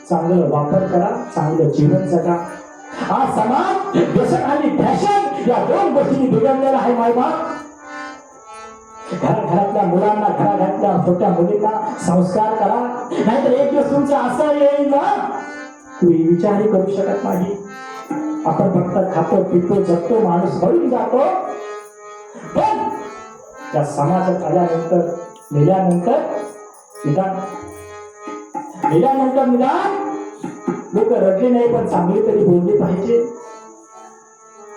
चांगलं वापर करा, चांगलं जीवन जगा. हा समाज व्यसन आणि फॅशन या 2 गोष्टी बिघडलेला आहे मायबा. घरातल्या मुलांना, घरातल्या छोट्या मुलींना संस्कार करा, नाहीतर एक दिवस तुमचं असं येईल ना तुम्ही विचारही करू शकत नाही. आपण फक्त खातो पितो जगतो, माणूस घडून जातो, पण या समाजात आल्यानंतर मेल्यानंतर निदान लोक रडले नाही, पण चांगले तरी बोलले पाहिजे.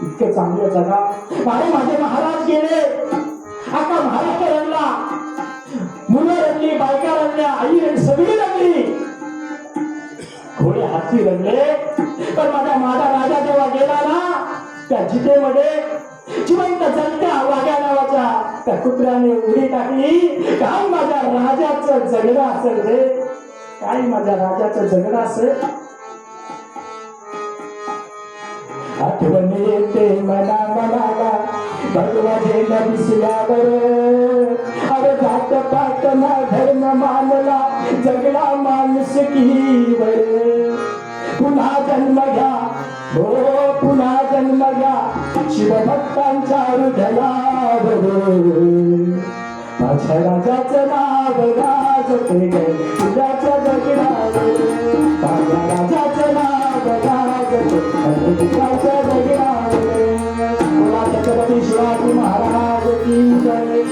इतकं चांगलं जगा. माझे महाराज गेले, आता महाराष्ट्र रडला, मुलं रडली, बायका रडल्या, आई रडली, सगळी रडली, घोडे हाती रडले. पण माझा राजा जेव्हा गेला ना, त्या जितेमध्ये जिवंत जगत्या वाघ्या नावाच्या त्या कुत्र्याने उडी टाकली. काय माझ्या राजाचं जगणं असेल रे, काय माझ्या राजाचं जगणं असेल. आठवण येते मना मनाला भगवान दिसल्यावर. अरे जात पात ना धर्म मानला जगला माणुसकीवर. पुन्हा जन्म घ्या हो पुन्हा जन्म घ्या शिवभक्तांच्या हृदयावर. माझ्या राजाचं नाव गाजते गे तुझ्याच्या जगण्यावर. माझ्या राजाचं नाव गाजते तुझ्याच्या जगण्यावर. छत्रपती शिवाजी महाराज की जय.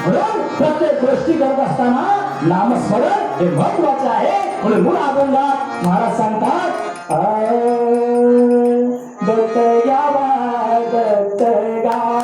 म्हणून प्रत्येक गोष्टी करत असताना नामस्मरण हे महत्वाचे आहे. म्हणून मूळ अभंगात महाराज सांगतात दत्त गावा दत्त गावा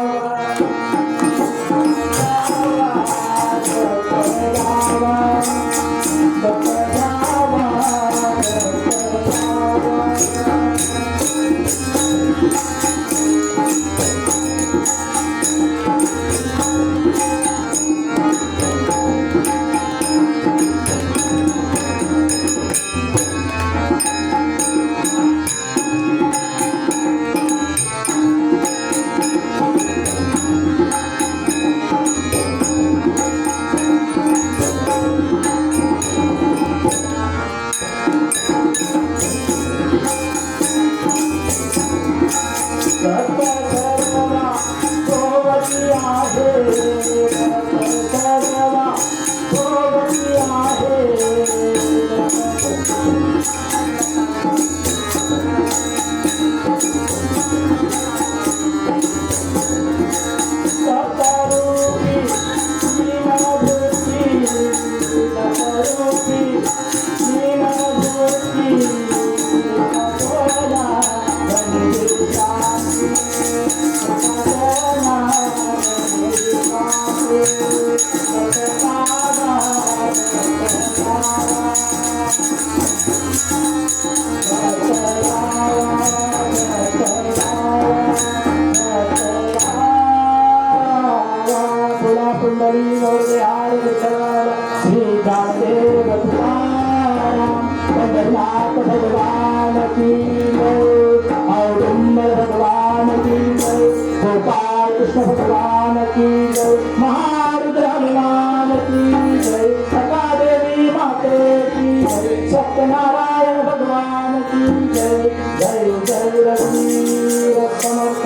भगवान की औडुंबर भगवान की जय. गोपाल कृष्ण भगवान की जय. महारुद्र हनुमान की जय. सकादेवी माते की जय. सत्यनारायण भगवान की जय. जय जय रघुवीर समर्थ.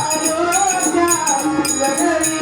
Ayodhya, Nagari.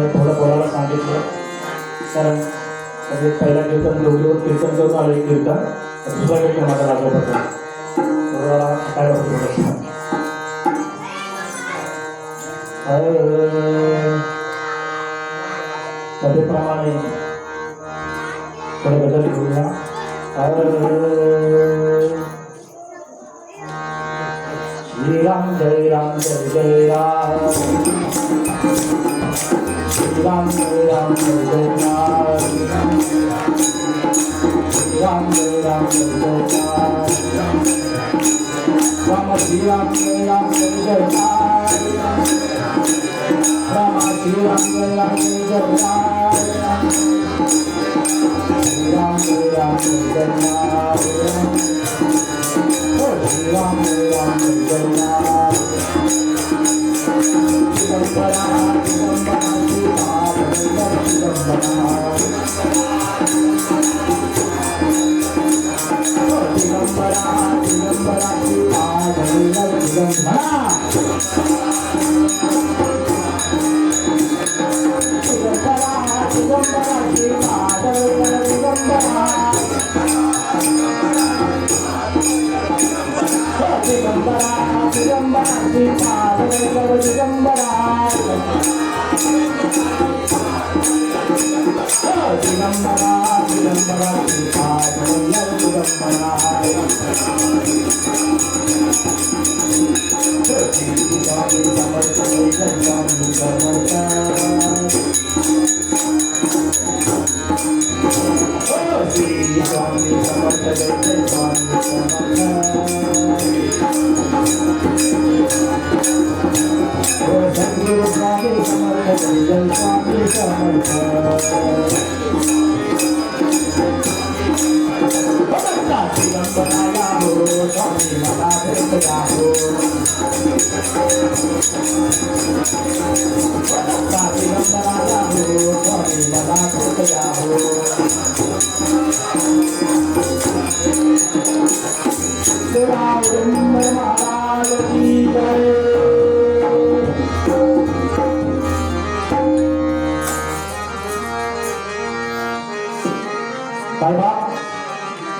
थोडं बोलायला सांगितलं कारण पहिला कीर्तन दोघीवर कीर्तन करून आले कीर्तन दुसरा कीर्तन माझा लागला होता काय वाटतं त्याप्रमाणे थोडे बदल करूया श्रीराम जय राम जय जय राम राम जय राम जय जय राम राम जय राम जय जय राम राम श्री राम जय राम जय जय राम राम श्री राम जय राम जय जय राम राम जय राम जय जय राम श्री राम जय राम जय जय राम Digambar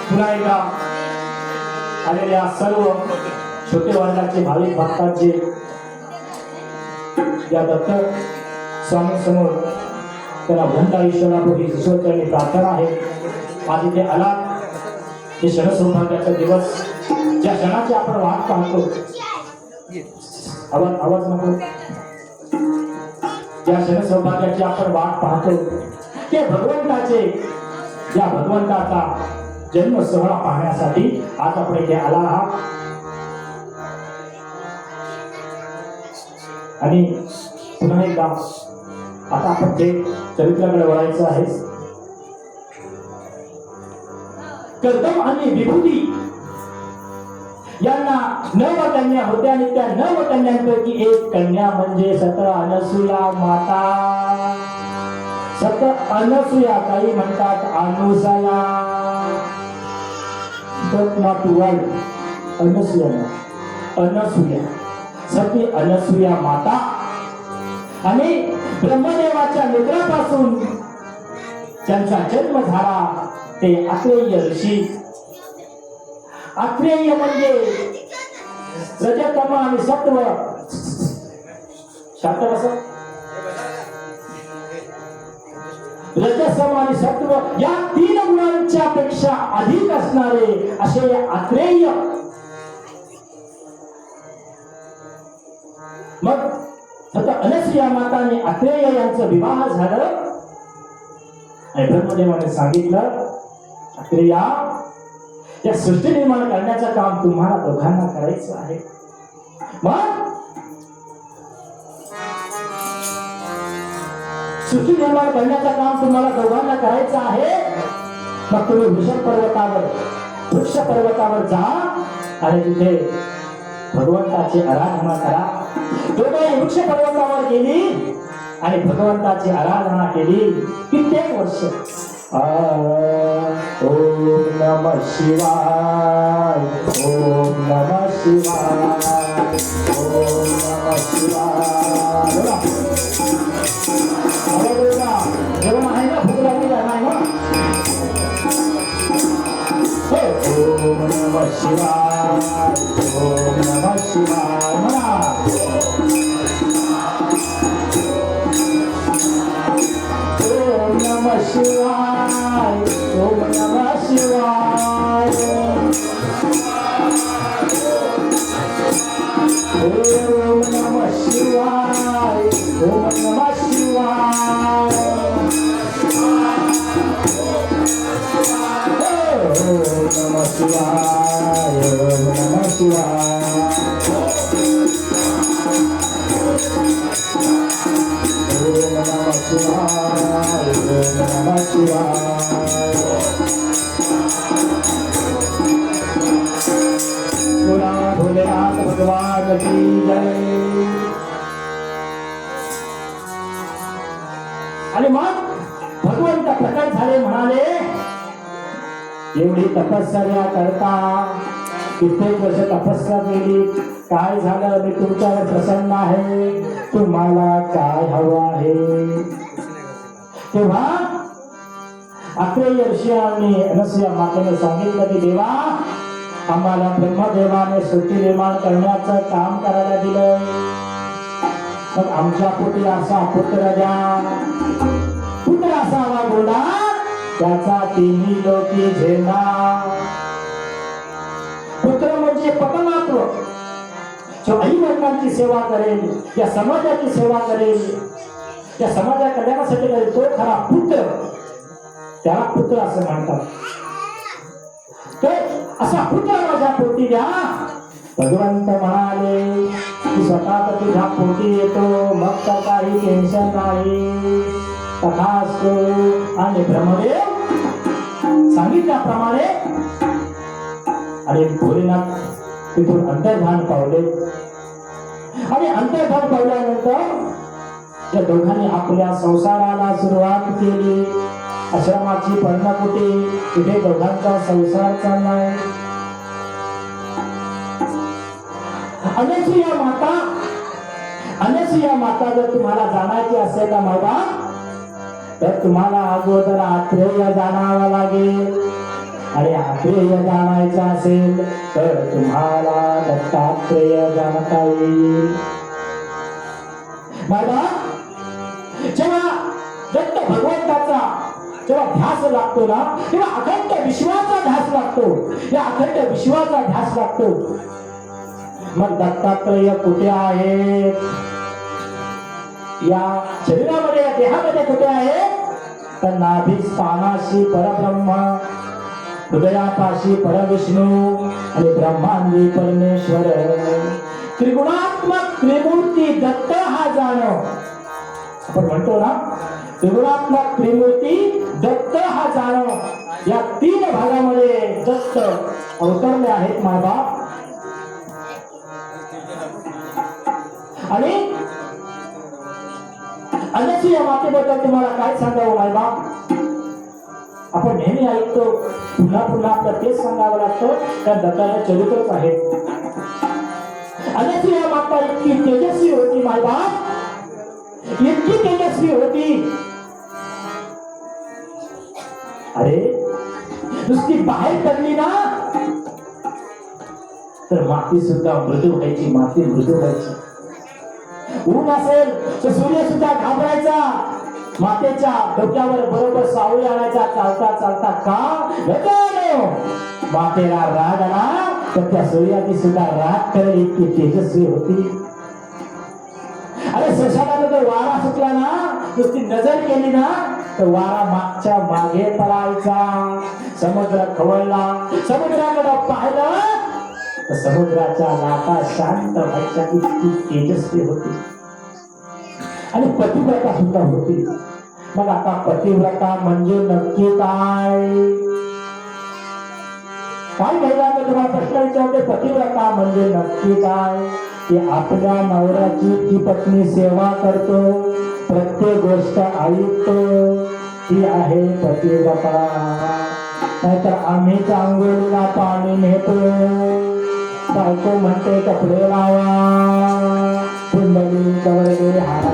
पुन्हा एकदा आलेल्या सर्व छोटे वर्गाचे भाविक भक्तांचे या दत्त स्वामी समोर त्यांना भंत आयुष्याला ईश्वरचरणी प्रार्थना आहे. आज इथे आला हे क्षण सौभाग्याचा दिवस, ज्या क्षणाची आपण वाट पाहतो, आवाज नको, ज्या क्षण सौभाग्याची आपण वाट पाहतो ते भगवंताचे, या भगवंताचा जन्म सोहळा पाहण्यासाठी आज आपण इथे आला आहात. आणि पुन्हा एकदा आता आपण ते चरित्राकडे वळायचं आहे. कर्दम आणि विभूती यांना 9 कन्या होत्या आणि त्या 9 कन्यांपैकी एक कन्या म्हणजे सत अनसुया माता. सत अनसुया, काही म्हणतात अनुसया, अनसुया, सती अनसुया माता. आणि ब्रह्मदेवाच्या निद्रापासून त्यांचा जन्म झाला ते अत्रेय ऋषी. अत्रेय म्हणजे रजतम आणि सत्व, शांत बसा, रजतम आणि सत्व या 3 गुणांच्या पेक्षा अधिक असणारे असे अत्रेय. मग सत अनसुया माता आणि अत्रेय यांचा विवाह झालं आणि ब्रह्मदेवाने सांगितलं, अत्रेया, या सृष्टी निर्माण करण्याचं काम तुम्हाला दोघांना करायचं आहे. मग सृष्टी निर्माण करण्याचं काम तुम्हाला दोघांना करायचं आहे. मग तुम्ही वृक्ष पर्वतावर जा आणि तिथे भगवंताची आराधना करा. दोघे वृक्ष पर्वतावर गेली आणि भगवंताची आराधना केली कित्येक वर्ष. ओम नमः शिवाय, ओम नमः शिवाय, ओम नमः शिवाय. जेवण आहे ना, भूक लागली नाही ना. ओम नमः शिवाय, ओम नमः शिवाय म्हणा. ओम नमः शिवाय, ओम नमः शिवाय, ओम नमः शिवाय, ओम नमः शिवाय, ओम नमः शिवाय, ओम नमः शिवाय, ओम नमः शिवाय, ओम नमः शिवाय. भोलेनाथ भगवान की जय. आणि मग भगवंत प्रकट झाले, म्हणाले, एवढी तपश्चर्या करता, कित्येक वर्ष तपस्या केली, काय झालं? मी तुमच्यावर प्रसन्न आहे, तुम्हाला काय हवं आहे? तेव्हा अत्रेय ऋषी आणि अनसुया मातेने सांगितलं की देवा, आम्हाला ब्रह्मदेवाने सृष्टी निर्माण करण्याचं काम करायला दिलं, मग आमच्या पोटी असा पुत्र द्या. पुत्र असावा बोला त्याचा तिन्ही लोकी झेना. पुत्र म्हणजे परमात्मा, जो आई वडिलांची सेवा करेल, या समाजाची सेवा करेल, या समाजा कल्याणासाठी करेल, तो खरा पुत्र. त्याला पुत्र असं म्हणतात. तर असा पुत्र माझ्या पोटी द्या. भगवंत म्हणाले की स्वतः तर तुझ्या पोटी येतो, मग तर काही टेन्शन नाही. तथास्तु. आणि ब्रह्मदेव सांगितल्याप्रमाणे आणि भोलेनाथ तिथून अंतर्धान पावले. आणि अंतर्धान पावल्यानंतर या दोघांनी आपल्या संसाराला सुरुवात केली. आश्रमाची पर्णकुटी, तिथे दोघांचा संसार चाललाय. अनसूया माता, अनसूया माता जर तुम्हाला जाणायची असेल ना माता, तर तुम्हाला अगोदर आत्रेय जाणावं लागेल. आणि आत्रेय जाणायचं असेल तर तुम्हाला दत्तात्रेय जाणता येईल. माता, जेव्हा दत्त भगवंताचा जेव्हा ध्यास लागतो ना, तेव्हा अखंड विश्वाचा ध्यास लागतो. या अखंड विश्वाचा ध्यास लागतो. मग दत्तात्रेय कुठे आहेत? या शरीरामध्ये, या देहामध्ये कुठे आहे? तर नाभिस्थानाशी परब्रह्म, हृदयापाशी परविष्णू आणि ब्रह्मांडी परमेश्वर. त्रिगुणात्मक त्रिमूर्ती दत्त हा जाणव. आपण म्हणतो ना, त्रिगुणात्मक त्रिमूर्ती दत्त हा जाणव. या तीन भागामध्ये दत्त अवतरले आहेत मायबाप. आणि अनसूया मातेबद्दल तुम्हाला काय सांगावं मायबाप? आपण नेहमी ऐकतो, पुन्हा पुन्हा आपलं तेच सांगावं लागतं, त्या दत्ताचं चरित्रच आहे. अनसूया माता इतकी तेजस्वी होती मायबाप, इतकी तेजस्वी होती. अरे नुसती बाहेर पडली ना तर माती सुद्धा मृदू व्हायची, माती मृदू व्हायची. ऊन असेल तर सूर्य सुद्धा घाबरायचा. मातेच्या डोक्यावर बरोबर सावली आणायचा चालता चालता. का मातेला राग आला तर त्या सूर्याची सुद्धा राग करेल, इतकी तेजस्वी होती. अरे सशाला जर वारा सुटला ना, नुसती नजर केली ना तर वारा मागच्या मागे पळायचा. समुद्र खवळला, समुद्राकडे पाहिलं तर समुद्राच्या लाटा शांत व्हायच्या, इतकी तेजस्वी होती. आणि पतिव्रता सुद्धा होती. मग आता पतिव्रता म्हणजे नक्की काय? काय महिलांना तुम्हाला प्रश्न विचारते, पतिव्रता म्हणजे नक्की काय? की आपल्या नवऱ्याची ती पत्नी सेवा करतो, प्रत्येक गोष्ट ऐकतो, ती आहे पतिव्रता. नाहीतर आम्हीच आंघोळीला पाणी नेतो, बायको म्हणते कपडे लावा, कुंडली कवडे हार.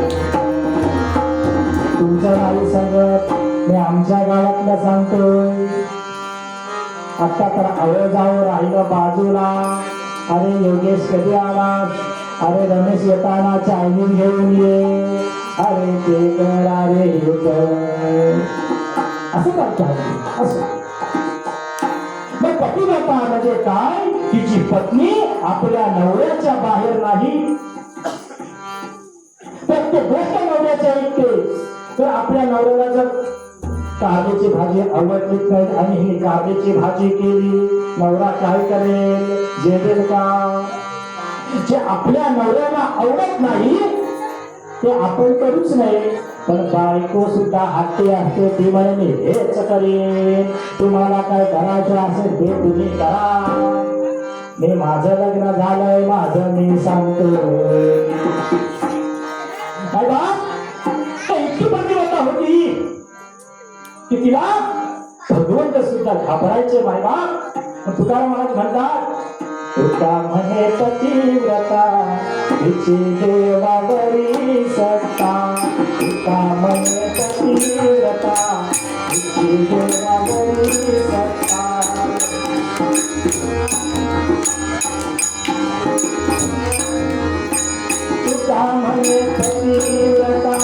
तुमचं नाही सांगत, मी आमच्या गावातलं सांगतोय. आता तर आवाजावर राहिलं बाजूला. अरे योगेश कधी आलास? अरे रमेश येताना चायनीज घेऊन ये. अरे ते कर, अरे हे कर, असं करतात. असं मग पतिव्रता म्हणजे काय? तिची पत्नी आपल्या नवऱ्याच्या बाहेर नाही, प्रत्येक गोष्ट नवऱ्याच्या ऐकते. तर आपल्या नवऱ्याला जर कारल्याची भाजी आवडली नाही आणि ही कारल्याची भाजी केली, नवरा काय करेल? जेवेल का? जे आपल्या नवऱ्याला आवडत नाही ते आपण करूच नाही. पण बायको सुद्धा हट्टी असते, ती म्हणे मी हेच करेन, तुम्हाला काय करायचं असेल ते तुम्ही करा, मी माझं लग्न झालंय, माझं मी सांगतो. काय बा इतकी पतिव्रता होती की तिला भगवंत सुद्धा घाबरायचे. मायबाप तुकाराम महाराज म्हणतात, तुका म्हणे पतिव्रता तिची देवावरी सत्ता. तुका म्हणे पतिव्रता तिची देवावरी सत्ता. तुका म्हणे पतिव्रता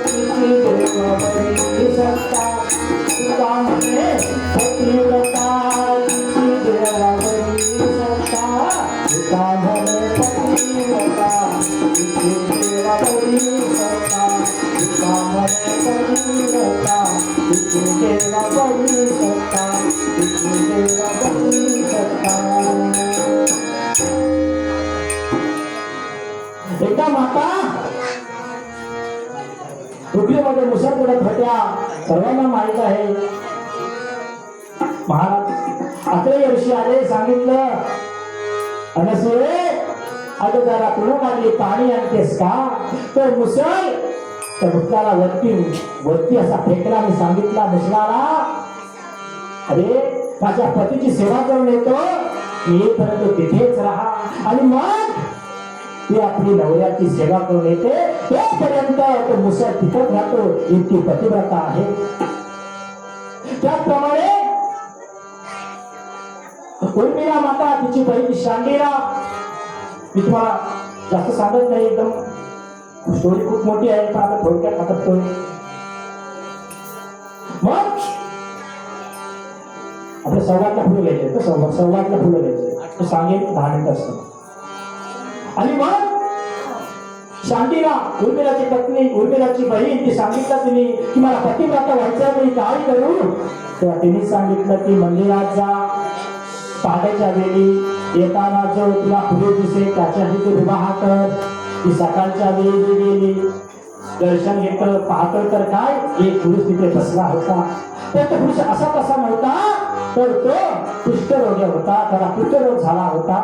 तिची देवावरी सत्ता. तुका करी सत्ता विश्वामध्ये करी सत्ता विष्णुदेवा करी सत्ता विष्णुदेवा करी सत्ता. एकदा माता पृथ्वीमध्ये मुसळ पडत होत्या, सर्वांना माहित आहे. महाराज अत्रेय ऋषी आले, सांगितलं अनसुये अगं जरा तुला लागली पाणी आणतेस का? तर मुसळ त्या मुसळाला वरती असा फेकला आणि सांगितला मुसळाला, अरे माझ्या पतीची सेवा करून येतो, येईपर्यंत तिथेच राहा आणि मग ती आपली नवऱ्याची सेवा करून येते, तोपर्यंत तो मुसळ तिथंच राहतो. इतकी पतिव्रता आहे. त्याचप्रमाणे उर्मिला माता तिची बहीण शांडीला, मी तुम्हाला जास्त सांगत नाही, एकदम स्टोरी खूप मोठी आहे, पण आता थोडक्यात हातात स्टोरी. मग आपल्या संवादला फुलं घ्यायचे, संवादला फुलं घ्यायचे, तो सांगेल 10 मिनिटं असतं. आणि मग शांतीला उर्मिलाची पत्नी, उर्मिलाची बहीण, ती सांगितलं तिने की मला पतिव्रता व्हायचं, मी काय करू? तेव्हा तिने सांगितलं की मंदिरात जा, पहाटेच्या वेळी येताना जो तुला पुरुष दिसेल त्याच्याशी तू विवाह कर. ती सकाळच्या वेळी जी गेली, दर्शन घेतलं, पाहतो तर काय, एक पुरुष तिथे बसला होता. तर तो पुरुष असा तसा नव्हता, तर तो कुष्ठरोगी होता, त्याला कुष्ठरोग झाला होता.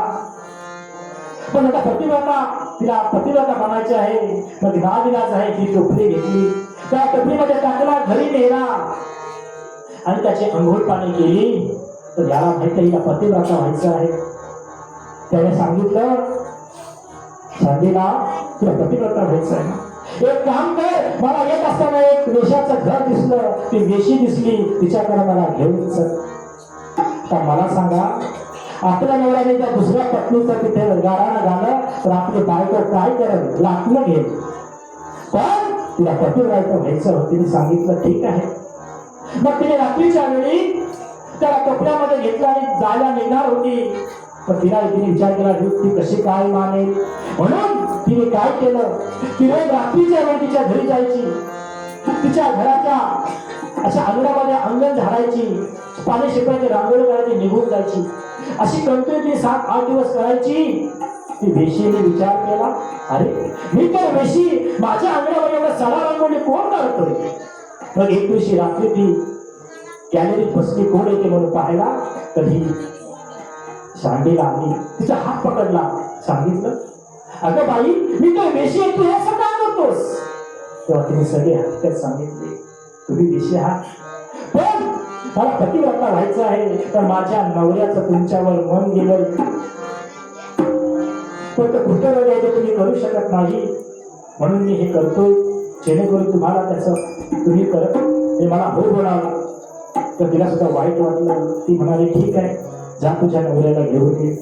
पण आता पतिव्रता, तिला पतिव्रता बनायचे आहे, मग नाविलाज आहे, ती टोपली घेतली, त्या टोपलीमध्ये टाकला, घरी नेला आणि त्याची अंघोळ पाणी केली. तर याला माहिती हिला पतिव्रता व्हायचं आहे. त्याने सांगितलं, शांतीला तुला पतिव्रता व्हायचं आहे, एक काम कर, मला येत असताना एक वेश्याचं घर दिसलं, ती वेशी दिसली, तिच्याकडे मला घेऊन चल. तर मला सांगा, आपल्या नवऱ्याने त्या दुसऱ्या पत्नीचं तिथे गारानं घालं तर आपली बायको काय करेल? लाटणं घेईल. पण तिला पतिव्रता व्हायचं, तिने सांगितलं ठीक आहे. मग तिने रात्रीच्या वेळी त्याला कपड्यामध्ये घेतला आणि जायला निघणार होती. पण तिने विचार केला ती कशी काय मानेल, म्हणून तिने काय केलं, तिने रात्रीच्या वेळी तिच्या घरी जायची, तिच्या घराच्या अशा अंगणामध्ये अंगण झाडायची, पाणी शिकवायची, रांगोळी करायची, निघून जायची. अशी कंटिन्यू 7-8 दिवस करायची. ती वेशीने विचार केला, अरे मी तर वेशी, माझ्या अंगणावर एवढं सडा रांगोळी कोण काढतोय? मग एक दिवशी रात्री ती गॅलरीत बसली, कोण येते म्हणून पाहायला. कधी शांडीला आली, तिचा हात पकडला, सांगितलं, अगं बाई मी तर वेशी आहे, तू हे असं काय करतोस? तेव्हा तिने सगळे हकीकत सांगितले, तुम्ही वेशी आहात, पण मला पतिव्रता व्हायचं आहे, तर माझ्या नवऱ्याचं तुमच्यावर मन गेलं, पण तो कुठं द्यायचं तुम्ही करू शकत नाही, म्हणून मी हे करतोय, जेणेकरून तुम्हाला त्याचं तुम्ही करत हे मला हो बोलावं. तर तिला सुद्धा वाईट वाटलं. ती म्हणाली ठीक आहे, जा तुझ्या नवऱ्याला घेऊन ये.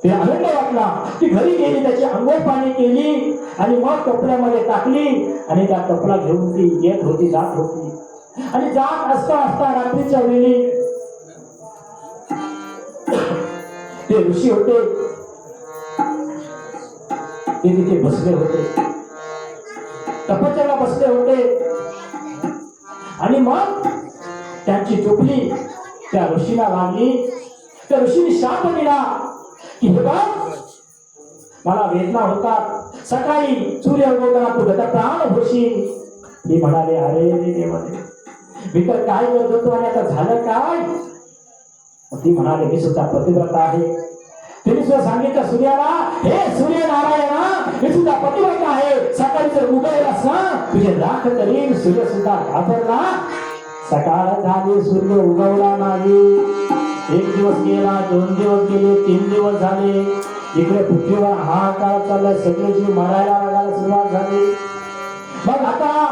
तिला आनंद वाटला. ती घरी गेली, त्याची अंघोळ पाणी केली आणि मग कपड्यामध्ये टाकली आणि त्या कपडा घेऊन ती येत होती, जात होती. आणि जात असता असता रात्रीच्या वेळी ते ऋषी होते, ते तिथे बसले होते, तपस्याला बसले होते. आणि मग त्यांची टोपली त्या ऋषीला लागली. त्या ऋषीने शाप दिला की हे बघ, मला वेदना होतात, सकाळी सूर्य उगवताना तू गतप्राण होशील. मी म्हणाले, अरे देवाने, मी तर काय करत होतो आणि आता झालं काय? ती म्हणाले, मी सुद्धा पतिव्रता आहे. तिने सुद्धा सांगितलं सूर्याला, हे सूर्य नारायणा, मी सुद्धा पतिव्रता आहे, सकाळी जर उगवलास ना तुझे राख करीन. सूर्य सुद्धा घाबरला. सकाळ झाली, सूर्य उगवला नाही. 1 दिवस गेला, 2 दिवस गेले, 3 दिवस झाले. इकडे पृथ्वीवर हाहाकार चालला, सगळे जीव मरायला लागायला सुरुवात झाली. मग आता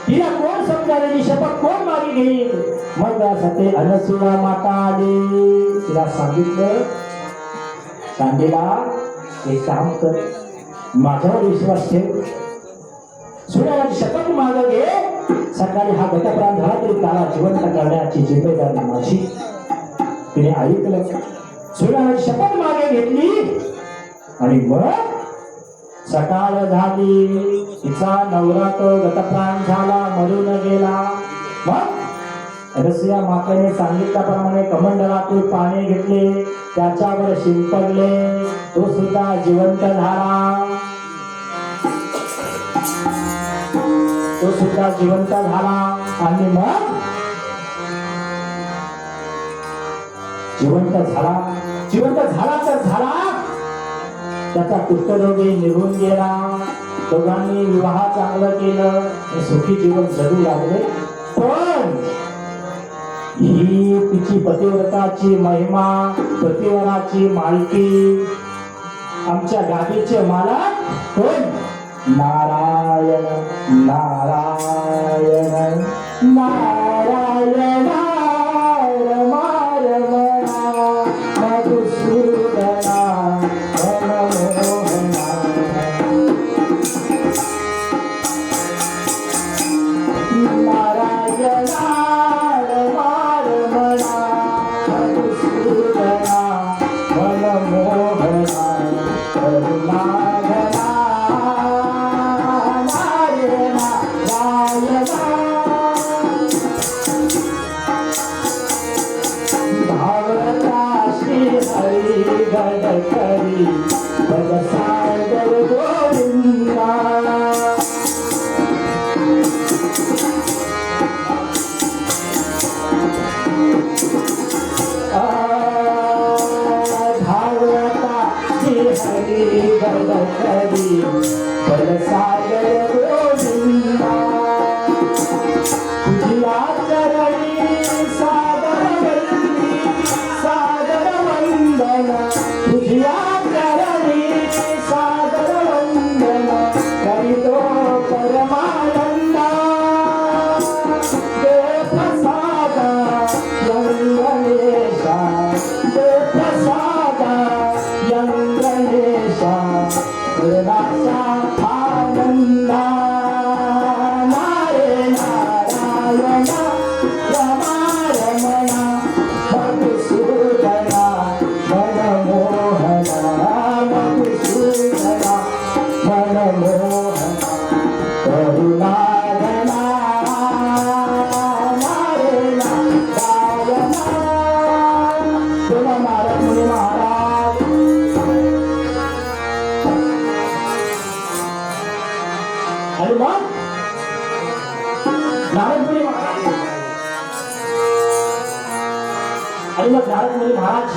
तिला कोण समजावेल, शपथ कोण मागे घेईल? मग त्यासाठी अनसुया माता आली. तिला सांगितलं, शांडीला एक काम कर, माझ्यावर विश्वास ठेव, सूर्याची शपथ मागे घे, सकाळी हा गतप्राण झाला तरी त्याला जिवंत करण्याची जिम्मेदारी माझी. तिने ऐकलं, सूर्याची शपथ मागे घेतली आणि मग सकाळ झाली, तिचा नवरा तो गतप्राण झाला, मरून गेला. मग रसिया मातेने सांगितल्याप्रमाणे कमंडलातून पाणी घेतले, त्याच्यावर शिंपडले, तो सुद्धा जिवंत झाला. तो सुद्धा जिवंत झाला. आणि मग जिवंत झाला तर झाला, त्याचा कुष्ठरोगी निघून गेला. दोघांनी विवाह चांगलं केलं, सुखी जीवन जगू लागले. पण ही तिची पतिव्रताची महिमा, पतिवराची मालकी, आमच्या गादीचे मालक कोण? नारायण नारायण नारायण रमा रमणा मधुसूदना मनमोहना. नारायण रमा रमणा मधुसूदना मनमोहना करुणाघना. हरी गडकरी सागर गोविंदा. धावता श्री हरी गडकरी सागर गोविंदा. तुझी आचरणी सागर तुझी आचरणी सागर वंदन करीतो परमानंदा. दे प्रसाद यंगणेशा, दे प्रसाद यंगणेशा, करुणाचा आनंदा. नारायण नारायण रमा रमणा मधुसूदना मनमोहना मधुसूदना मनमोहना करुणाघना. नारायण नारायण. बोला नारद मुनी महाराज. आणि मग नारद मुनी महाराज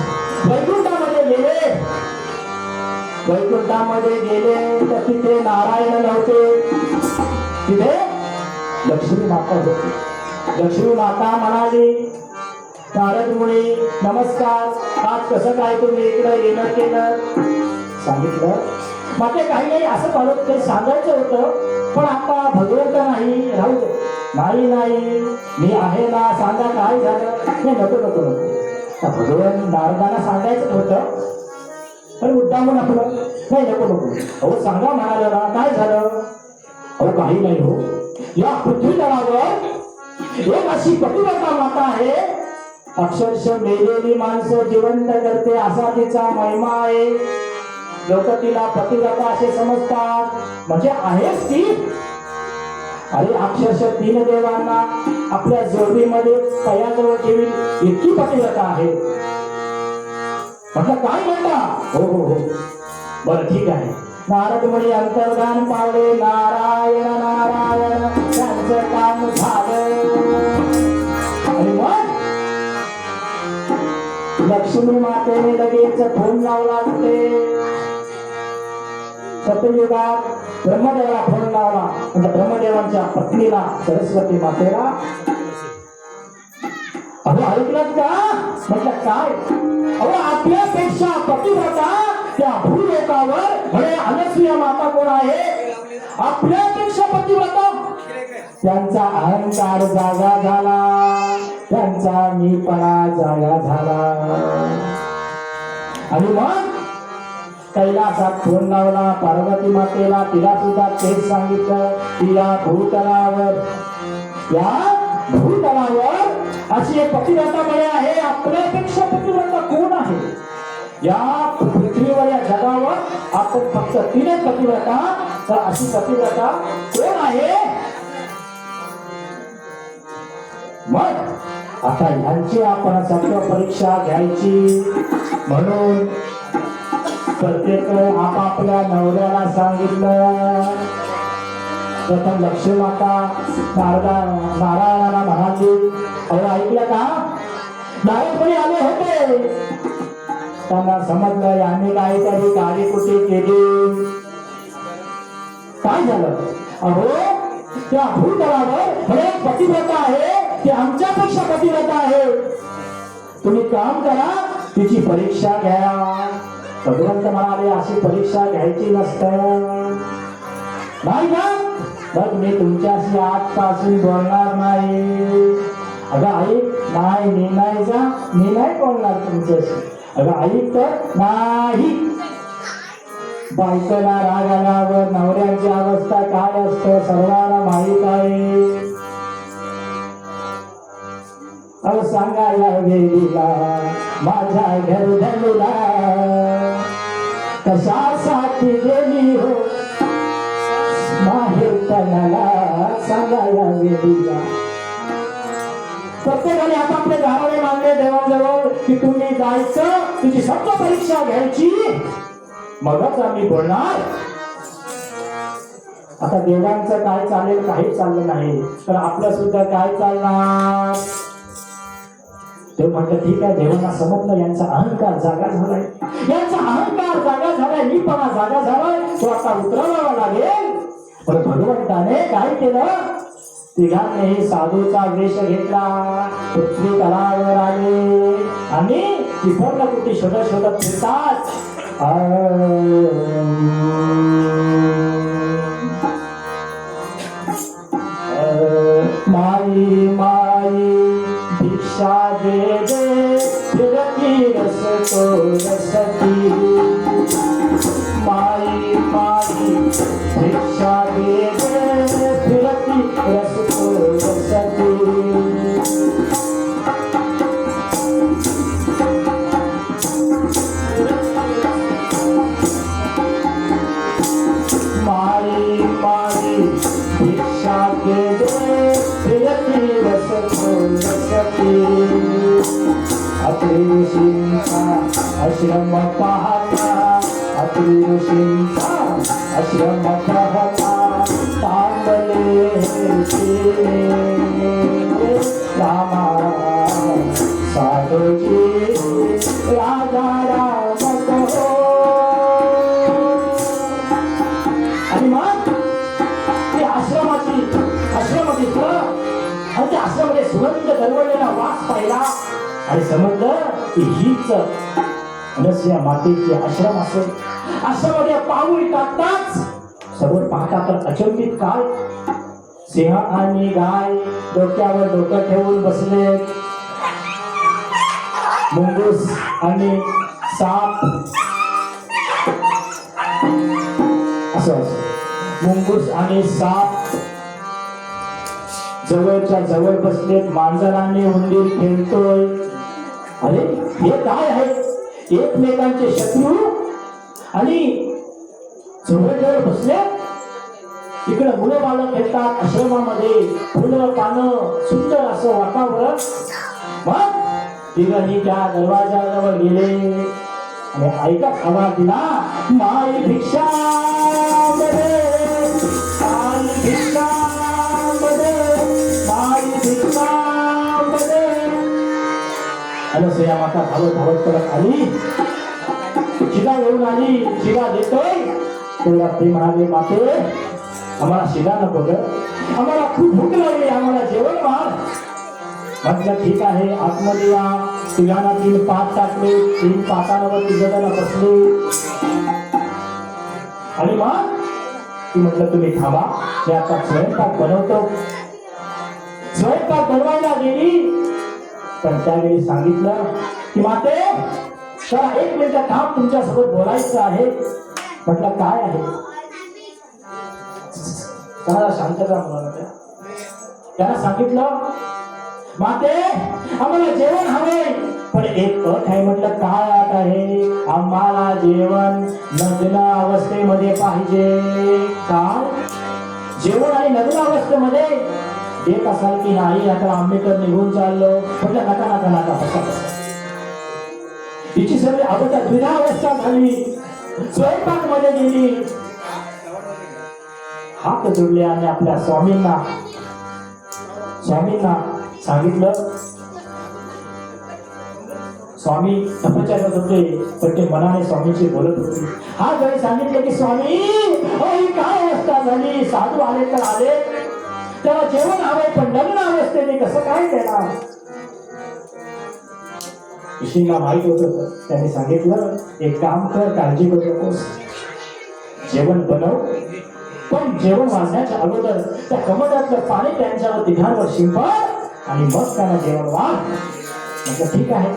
वैकुंठामध्ये गेले. वैकुंठामध्ये गेले तर तिथे नारायण नव्हते, तिथे लक्ष्मी माता होती. लक्ष्मी माता म्हणाली, नारद मुनी नमस्कार, आज कसं काय तुम्ही इकडे येणं केलं? सांगितलं माते काही नाही, असं मला ते सांगायचं होतं, पण आता भगवंत नाही, राहू दे. नाही नाही मी आहे ना, सांगा काय झालं? नाही नको नको नको. भगवान नारदांना सांगायचं होतं, पण मुद्दामून आपलं नाही नको नको. अहो सांगा म्हणाले ना, काय झालं? अहो काही नाही हो, या पृथ्वी तळावर एक अशी पतिव्रता माता आहे, अक्षरशः मेलेली माणसं जिवंत करते असा तिचा महिमा आहे. लोक तिला पतिव्रता असे समजतात, म्हणजे आहेच ती. अरे अक्षरशः 3 देवांना आपल्या जोडीमध्ये पयाजवळ ठेवी इतकी पतिव्रता आहे. म्हटलं काय म्हणता? हो हो हो बरं ठीक आहे. नारद मुनी अंतर्धान पावले. नारायण नारायण त्यांचं काम झालं. आणि मग लक्ष्मी मातेने लगेच फोन लावला. तिथे सत्ययुगात ब्रह्मदेवाला फोन लावला, म्हणजे ब्रह्मदेवांच्या पत्नीला सरस्वती मातेला. अहो ऐकलं का? म्हटलं काय? अहो आपल्यापेक्षा पतिव्रता त्या भूलोकावर म्हणे अनसूया माता कोण आहे? आपल्यापेक्षा पतिव्रता. त्यांचा अहंकार जागा झाला, त्यांचा मीपणा जागा झाला. आणि मग कैलासात फोन लावला पार्वती मातेला. तिला सुद्धा तेच सांगितलं. तिला भूतलावर, या भूतलावर अशी एक पतिव्रता आहे. आपल्यापेक्षा पतिव्रता कोण आहे? या पृथ्वीवर या जगावर आपण फक्त तीनच पतिव्रता, तर अशी पतिव्रता कोण आहे? मग आता यांची आपण सत्व परीक्षा घ्यायची. म्हणून प्रत्येक आपापल्या नवऱ्याला सांगितलं. प्रथम लक्ष्मी माता नारायणाला म्हणाली, अहो ऐकलं का? नारदमुनी आले होते. त्यांना समजलं यांनी काहीतरी गाडीकुटी केली. काय झालं? अहो त्या भूतलावर म्हणे पतिव्रता आहे, ती आमच्यापेक्षा पतिव्रता आहे. तुम्ही काम करा, तिची परीक्षा घ्या. भगवंत म्हणाले अशी परीक्षा घ्यायची नसते. नाही का? मग मी तुमच्याशी आजपासून बोलणार नाही. अगं आई नाही, मी नाही जा, मी नाही बोलणार तुमच्याशी. अगं आई तर नाही. बायकोला राग आल्यावर नवऱ्यांची अवस्था काय असते सर्वांना माहीत आहे. अहो सांगा या वेळीला माझ्या घरधनीला कशासाठी गेली हो माहेरपणाला. सांगा या वेळीला. प्रत्येकाने आपापले गावाने मानले देवाजवळ की तुम्ही जायचं, तुझी सत्व परीक्षा घ्यायची, मगच आम्ही बोलणार. आता देवांचं काय चालेल काही चाललं नाही, तर आपलं सुद्धा काय चालणार? देव म्हणतो ठीक आहे. देवांना समजलं यांचा अहंकार जागा झालाय, यांचा अहंकार जागा झालाय, मीपणा जागा झालाय, तो आता उतरवावा लागेल. पण भगवंताने काय केलं? तिघांनीही साधूचा वेश घेतला, पृथ्वी तलावर आले आणि तिथं कुठे शोधत शोधत फिरतात. माई माई भिक्षा दे दे फिरती रसतो रसती. माई माई भिक्षा दे दे फिरती रसतो रसती. माई माई भिक्षा दे दे फिरती रसतो रसती. अत्री ऋषींचा आश्रम पाहता, अत्री ऋषींचा आश्रम पाहता तांबले रामा साधूजी राजा राम कहो. आणि मग ते आश्रमाची दिसलं आणि त्या आश्रमामध्ये सुगंध दरवळलेला वास पाहिला आणि समजलं की हीच अनस्या मातेची आश्रम असेल. आश्रमामध्ये पाऊल टाकताच समोर पाहता तर अचंबित काय, सिंह आणि गाय डोक्यावर डोकं ठेवून बसले. मुंगूस आणि साप असं मुंगूस आणि साप जवळच्या जवळ बसलेत. मांजराने उंदीर खेळतोय. अरे हे काय आहे? एकमेकांचे शत्रू आणि जवळ बसले. इकडे मुलं बाळं खेळतात आश्रमामध्ये, फुलं पानं सुंदर असं वातावरण. मग तिघांनी त्या दरवाजाजवळ गेले आणि ऐकत आवाज दिला, माई भिक्षा मध्ये, माई भिक्षा मध्ये, माई भिक्षा मध्ये. अनसुया माता धावत धावत परत आली. शिदा येऊन आली. शिदा देतोय तेवढा ते म्हणाले, माते आम्हाला शिदा नको ग, आम्हाला खूप भूक लागली, आम्हाला जेवण मार. म्हटलं ठीक आहे आतमध्ये या. तिघांना 3 पाट टाकले. 3 पाटांवर तिघजण बसले आणि मग ती म्हटलं तुम्ही थांबा, मी आता स्वयंपाक बनवतो. स्वयंपाक बनवायला गेली पण त्यावेळी सांगितलं की माते चला 1 मिनिट थांब, तुमच्यासोबत बोलायचं आहे. म्हटलं काय आहे? त्याला शांतता म्हणून त्यांना सांगितलं माते आम्हाला जेवण हवे, पण एक अट आहे. म्हटलं काय अट आहे? आम्हाला जेवण नग्न अवस्थेमध्ये पाहिजे. काय जेवण आणि नग्न अवस्थेमध्ये देत असाल की नाही? आता आम्ही तर निघून चाललो. म्हटलं नका नका नका, बसा बसा. तिची सगळी अगोदर द्विधा अवस्था झाली, स्वयंपाक मध्ये गेली, हात जोडले आणि आपल्या स्वामींना सांगितलं. स्वामी तपश्चर्यात होते, पण ते मनाने स्वामींशी बोलत होते. हा वेळी सांगितले की स्वामी, ही काय अवस्था झाली? साधू आले तर आले, त्याला जेवण हवे, पण लग्न अवस्थेने कसं काय देणार? ऋषींना माहित होत. त्यांनी सांगितलं, एक काम कर, काळजी करू नकोस, जेवण बनव, पण जेवण वाजण्याच्या अगोदर त्या कमळातलं पाणी त्यांच्यावर तिघांवर शिंपड आणि मग त्यांना जेवण वाढ. म्हटलं ठीक आहे.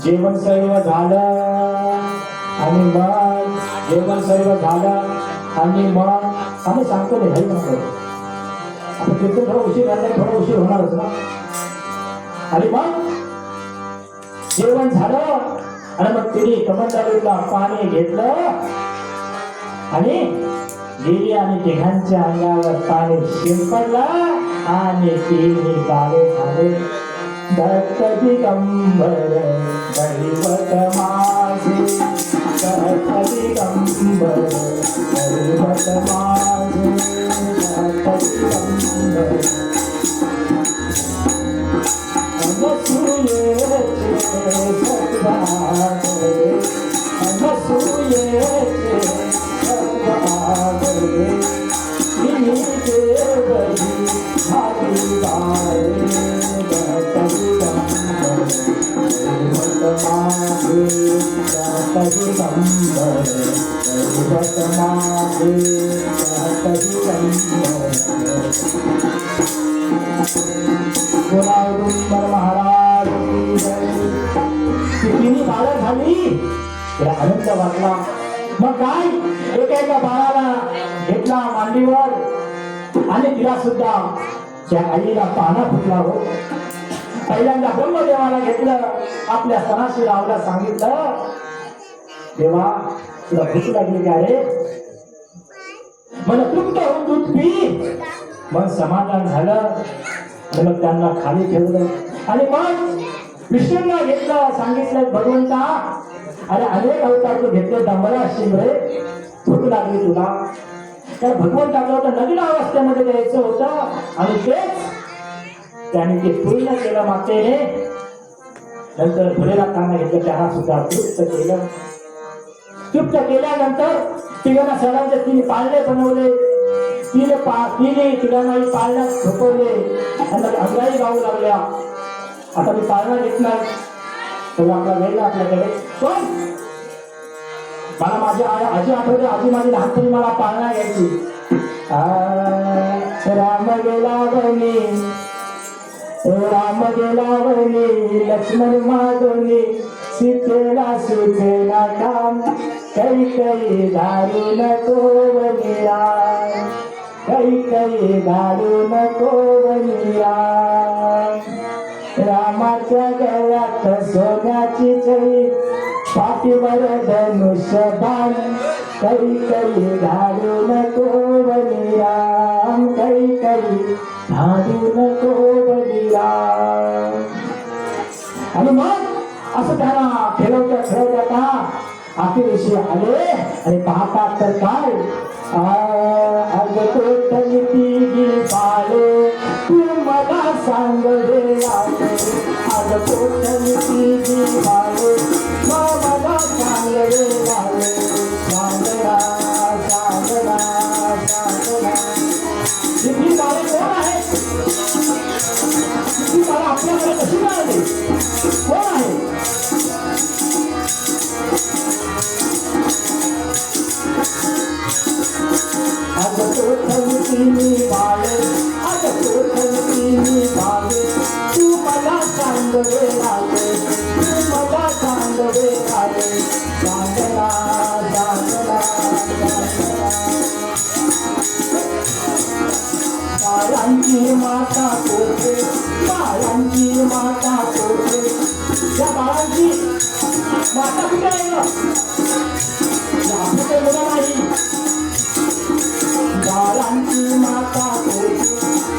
जेवण सर्व झालं आणि मग आम्ही सांगतो नाही नको, आता तिथून थोडा उशीर झाला, थोडा उशीर होणारच ना. आणि मग जेवण झालं आणि मग तिने कमंडलूला पाणी घेतलं आणि गेली आणि तिघांच्या अंगावर पाणी शिंपडलं आणि तिन्ही बाळे झाले. दत्त दिगंबर दैवत माझे, दत्त दिगंबर दैवत माझे, दत्त दिगंबर अनसूयेचे सद्भागे, अनसूयेचे सद्भागे, तिन्ही देवही भागीदारे. दत्त दिगंबर दैवत माझे, दत्त दिगंबर दैवत माझे, दत्त दिगंबर. गोलावडूंबर महाराज तिन्ही बाळं झाली, तिला आनंद वाटला. मग काय, एका बाळाला घेतला मांडीवर आणि तिला सुद्धा त्या आईला पाना फुटला. हो, पहिल्यांदा ब्रह्मदेवाला घेतलं, आपल्या सणाशी लावला, सांगितलं, देवा तुला भूक लागली का रे? मला तृप्त होऊन दूध पी. मग समाधान झालं आणि मग त्यांना खाली ठेवलं आणि मग विष्णूंना घेतलं, सांगितलं, भगवंता अरे अनेक अवतार तू घेतले, दंबरा शिंबरे, भूक लागली तुला. तर भगवंताला होतं नग्न अवस्थेमध्ये द्यायचं होतं आणि तेच त्याने ते पूर्ण केलं मातेने. नंतर भुलेला काना घेतलं, त्यांना सुद्धा तृप्त केलं. तृप्त केल्यानंतर तिघांना सणांचे तिने पाळणे बनवले, तिने तिघांनाही पाळण्यात झोपवले आणि अंगाई गाऊ लागल्या. आता मी पाळणा घेत नाही, तर आपला वेळ आपल्याकडे, पण मला माझी आजी आठवते. आजी माझी लहानपणी मला पाळणा घ्यायची. राम गेला बहिणी, राम गेला बहिणी, लक्ष्मण मागवली, सीतेला सुचेना काम, काही काही धारू नको बनिया, काही काही धारू नको बनिया. रामाच्या गळ्यात सोन्याची चई, पाठीवर धनुष्यबाण, काही काही धारू नको बनिया, काही काही धारू नको बनिया. आणि मग असं त्यांना खेळवत्या का आखिरीशी आले आणि पाहतात तर काय, अग कोठली तिघी बाळे, तू मला सांग रे आले, अग कोठली तिघी बाळे, मला सांग रे आले, सांगना सांगना सांगना. तिघी बाळे कोण आहे? ती बाळा आपल्याकडे कशी मिळाली? कोण आहे? आज कोठली बाळे, आज कोठली बाळे, तू मला सांग रे आले, तू मला सांग रे आले, सांगना सांगना सांगना. बाळांची माता कोठे, बाळांची माता कोठे. या बाळांची माता कुठे आहे ग? आपलं काही मुलं नाही. बाळांची माता कोठे,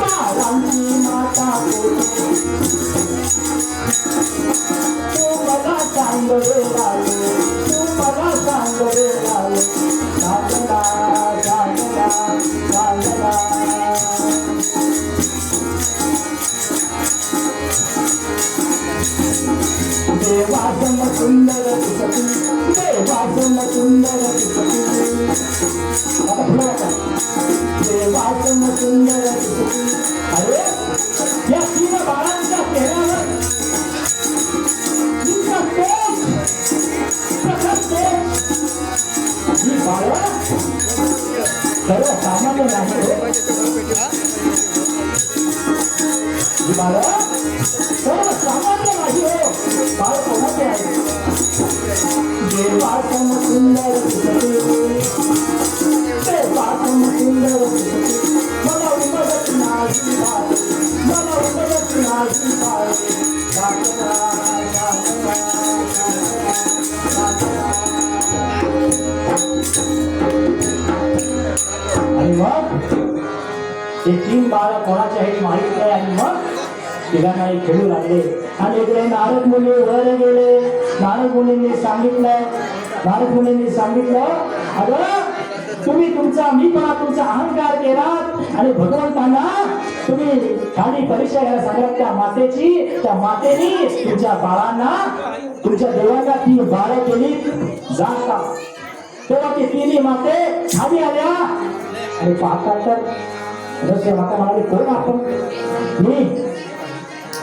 बाळांची माता कोठे. तू मला सांग रे लाले, तू मला सांग रे लाले. सांगला सांगला सांगला. देवासम सुंदर दिसती, देवासम सुंदर दिसती. आता पुढे बघा. देवासम सुंदर दिसती. अरे या तीन बाळांच्या चेहऱ्यावर इतका तेज, प्रखर तेज. ही बाळं सर्वसामान्य नाही हो. ही बाळं सर्वसामान्य नाही हो. बाळ कोणाचे आहे? देवासम सुंदर दिसते, देवासम सुंदर दिसते. मला उमगत नाही बाळ, मला उमगत नाही बाळ. सागरा सागरा सागरा. आणि मग हे तीन बाळ कोणाचे आहेत माहित नाही. आणि मग तिघांना खेळू लागले. आणि इकडे नारद मुनी वर गेले. नारद मुनींनी सांगितलं अगं तुम्ही तुमचा मीपणा, तुमचा अहंकार केलात आणि भगवंतांना तुम्ही खाली परीक्षा घ्यायला सांगितलं त्या मातेची. त्या मातेने तुमच्या बाळांना, तुमच्या देवांना ती बाळ केली जाता. तेव्हा ती तिन्ही माते खाली आल्या आणि पाहतात तर माता म्हणाली कोण आपण? मी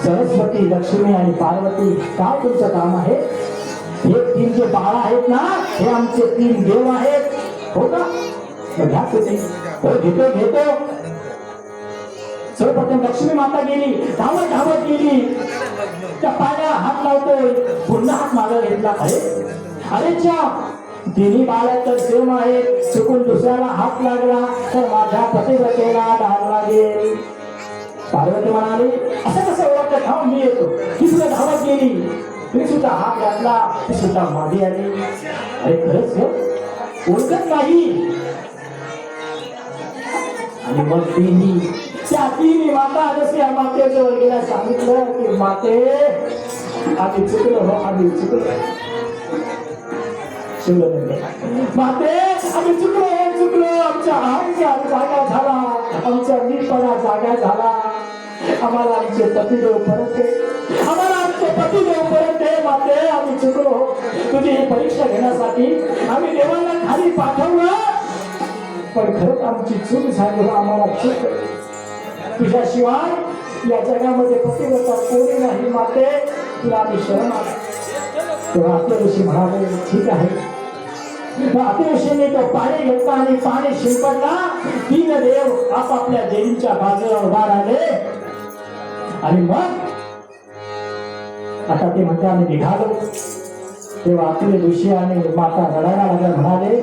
सरस्वती, लक्ष्मी आणि पार्वती. काय तुमचं काम आहे? हे तीन जे बाळ आहेत ना, हे आमचे तीन देव आहेत. हो का? घ्या तुम्ही. हो घेतो. सर्वप्रथम लक्ष्मी माता गेली, धावत धावत गेली. त्या पायाला हात लावतोय, पुन्हा हात मागे घेतला. अरे तिन्ही बाळ तर सेम आहे. चुकून दुसऱ्याला हात लागला तर माझ्या पतिव्रतेला डाग लागेल. पार्वती म्हणाली असं कसं ओळखत? हा मी येतो. ती सुद्धा धावत गेली, ती सुद्धा हात घातला, ती सुद्धा मागे आली. अरे खरंच ओळखत नाही. आणि मग त्या तिन्ही माता जसे मातेजवळ गेल्या सांगितलं की माते आम्ही चुकलो हो, आम्ही चुकलो. माते आम्ही चुकलो. आमचा अहंकार जागा झाला, आमचा मीपणा जागा झाला. आम्हाला आमचे पतिदेव परत दे, आम्हाला आमचे पतिदेव परत दे. माते आम्ही चुकलो. तुझी ही परीक्षा घेण्यासाठी आम्ही देवाला खाली पाठवलं, पण खरंच आमची चूक झाली. आम्हाला चूक तुझ्याशिवाय या जगामध्ये पतिव्रता कोणी नाही. माते तुला आम्ही शरण आलो. तेव्हा आपल्या ऋषी म्हणाले ठीक आहे. अतिशयने तो पाणी घेतला आणि पाणी शिंपडला. तीन देव आपापल्या देवीच्या बाजूला उभा राहिले. आणि मग आता ते म्हणते आम्ही निघालो. तेव्हा आपले ऋषी आणि माता रडायला लागल्या. म्हणाले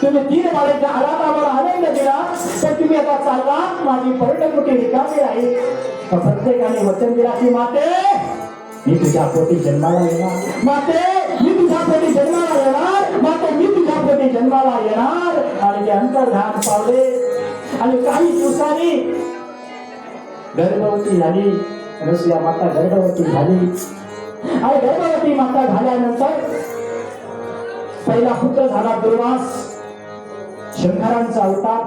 तुम्ही तीन बाळेच्या आलात, आम्हाला आनंद दिला, तर तुम्ही आता चाललात, माझी पर्यटन रिकामी राहील. प्रत्येकाने वचन दिला की माते मी तुझ्या पोटी जन्माला येणार. माते मी तुझ्या पोटी जन्माला येणार. माते मी तुझ्या पोटी जन्माला येणार. आणि ते अंतर्धान पावले. आणि काही दिवसांनी गर्भवती झाली. रसिया माता गर्भवती झाली. आणि गर्भवती माता झाल्यानंतर पहिला पुत्र झाला दुर्वास, शंकरांचा अवतार.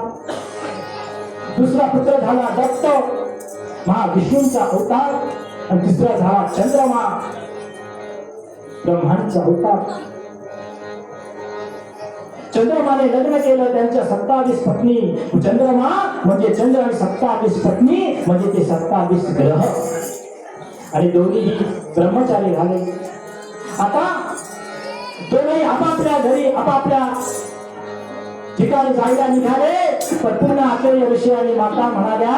दुसरा पुत्र झाला दत्त, महाविष्णूंचा अवतार. आणि तिसरा झाला चंद्रमा, ब्रह्मांचा अवतार. चंद्रमाने लग्न केलं, त्यांच्या 27 पत्नी. चंद्रमा म्हणजे चंद्र आणि 27 पत्नी म्हणजे ते 27 ग्रह. आणि दोन्ही ब्रह्मचारी झाले. आता दोन्ही आपापल्या घरी आपापल्या ठिकाणी जायला निघाले. पण पुन्हा आचार्य ऋषी आणि माता म्हणाल्या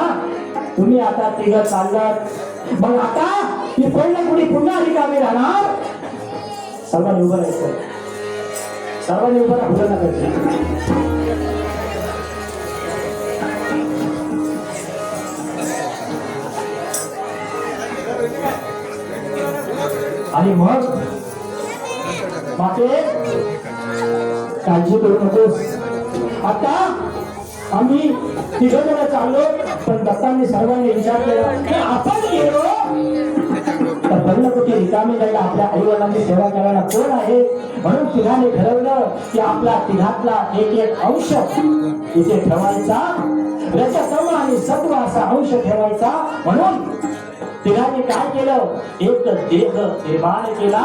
तुम्ही आता तिघ चाललात, मग आता ही पहिलं कुणी पुन्हा रिकामी राहणार. सर्वांनी उभं राहायचं. सर्वांनी उभं राहू नका. मग माते काळजी करू नकोस. आता आम्ही तिघजण चाललो, पण दत्तांनी सर्वांनी विचार केला की आपण गेलो तर पहिलं कुठे रिकामी जायला आपल्या आई वडिलांची सेवा करायला कोण आहे. म्हणून तिघांनी ठरवलं की आपला तिघातला एक अंश इथे ठेवायचा, रजतम आणि सत्व असा अंश ठेवायचा. म्हणून तिघांनी काय केलं, एक देह निर्माण केला.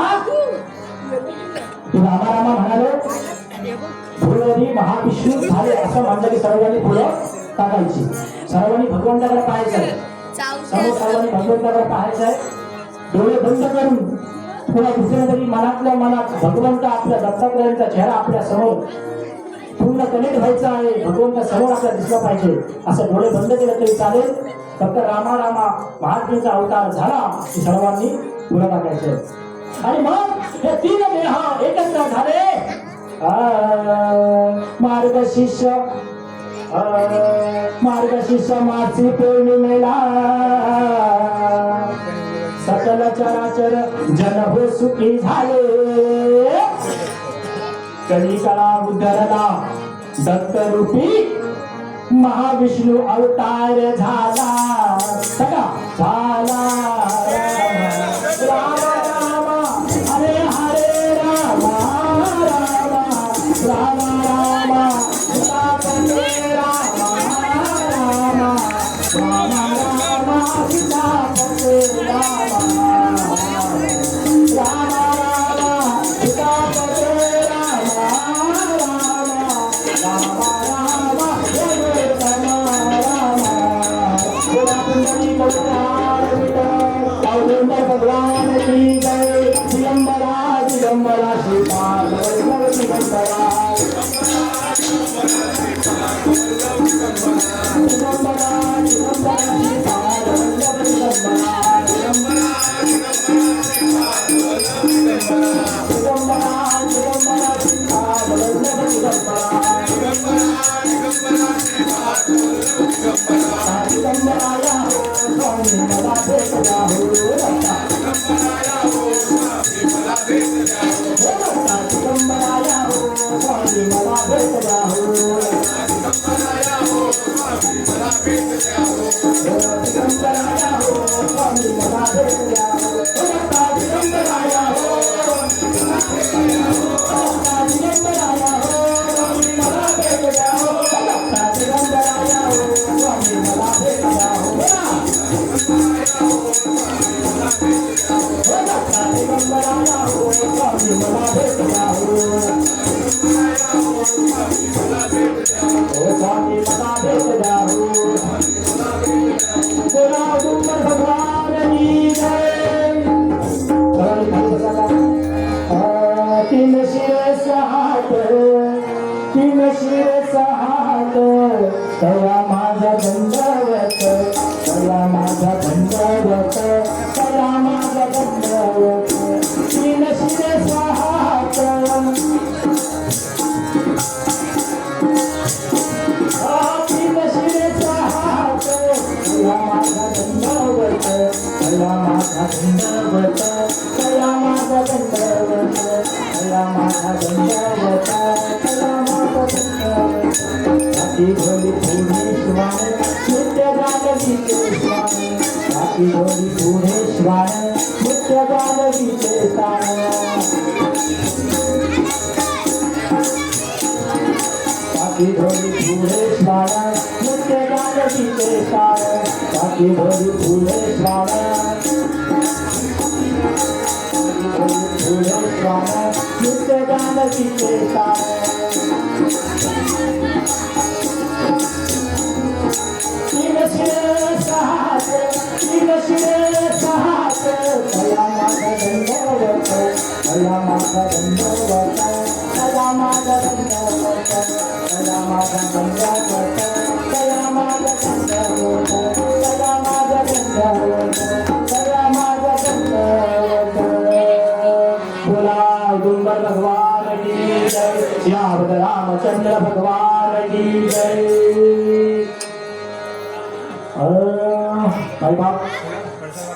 रामा म्हणाले फुलवरी महाविष्णू झाले असं मानलं की सर्वांनी फुलं टाकायची. सर्वांनी भगवंताकडे पाहायचंय, सर्वांनी भगवंताकडे पाहायचंय. डोळे बंद करून थोडा दुसऱ्या तरी मनातल्या मनात भगवंत आपल्या दत्तात्रयांचा चेहरा आपल्या समोर पूर्ण कनेक्ट व्हायचा आहे. भगवंत समोर आपल्याला दिसला पाहिजे. असं डोळे बंद केलं तरी चालेल. फक्त रामा रामा महात्मेचा अवतार झाला की सर्वांनी फुलं टाकायचे. आणि मग हे तीन देह एकत्र झाले. मार्गशीर्ष मासी पौर्णिमेला सकल चराचर जन हो सुखी झाले. कलिकला उद्धरला दत्तरूपी महाविष्णू अवतार झाला. सगळा झाला. राम राम हरे हरे राम राम राम राम सीतापते राम राम राम राम सीतापते राम राम राम सीतापते राम राम राम भगवान की जय. दिगंबरा दिगंबरा श्रीपाद दिगंबरा दिगंबरा दिगंबरा श्रीपाद दिगंबरा दिगंबरा दिगंबरा श्रीपाद दिगंबरा स्वामी मला भेट द्या हो. दिगंबराया हो स्वामी मला भेट द्या हो. दिगंबराया हो स्वामी मला भेट द्या हो. दिगंबराया हो स्वामी मला भेट द्या हो. दिगंबराया हो स्वामी मला भेट द्या हो. दिगंबराया हो दिगंबराया हो स्वामी मला भेट द्या हो. दिगंबराया हो स्वामी मला भेट द्या हो. दिगंबराया हो स्वामी मला भेट द्या हो. स्वामी मला भेट द्या हो. बोला डुंगर भगवान की जय. तीन शिर सहात तीन शिर सहात तया माझा दंडवत तया माझा दंडवत तया माझा दंडवत. तीन शिर सहात तीन शिर सहात तया माझा दंडवत तया माझा दंडवत तया माझा दंडवत तया माझा दंडवत तया माझा दंडवत. बाकी भोली भुवनेश्वर नित्य गानवीचे स्वान. बाकी भोली भुवनेश्वर नित्य गानवीचे स्थान. बाकी भोली भुवनेश्वर नित्य गानवीचे स्थान. बाकी भोली भुवनेश्वर नित्य गानवीचे स्थान. तीन शिर सहात तीन शिर सहात तया माझा दंडवत तया माझा दंडवत तया माझा दंडवत तया माझा दंडवत तया माझा दंडवत तया माझा दंडवत तया माझा दंडवत. बोला डुंगर भगवान की जय. श्याम रामचंद्र भगवान की जय. माय बाप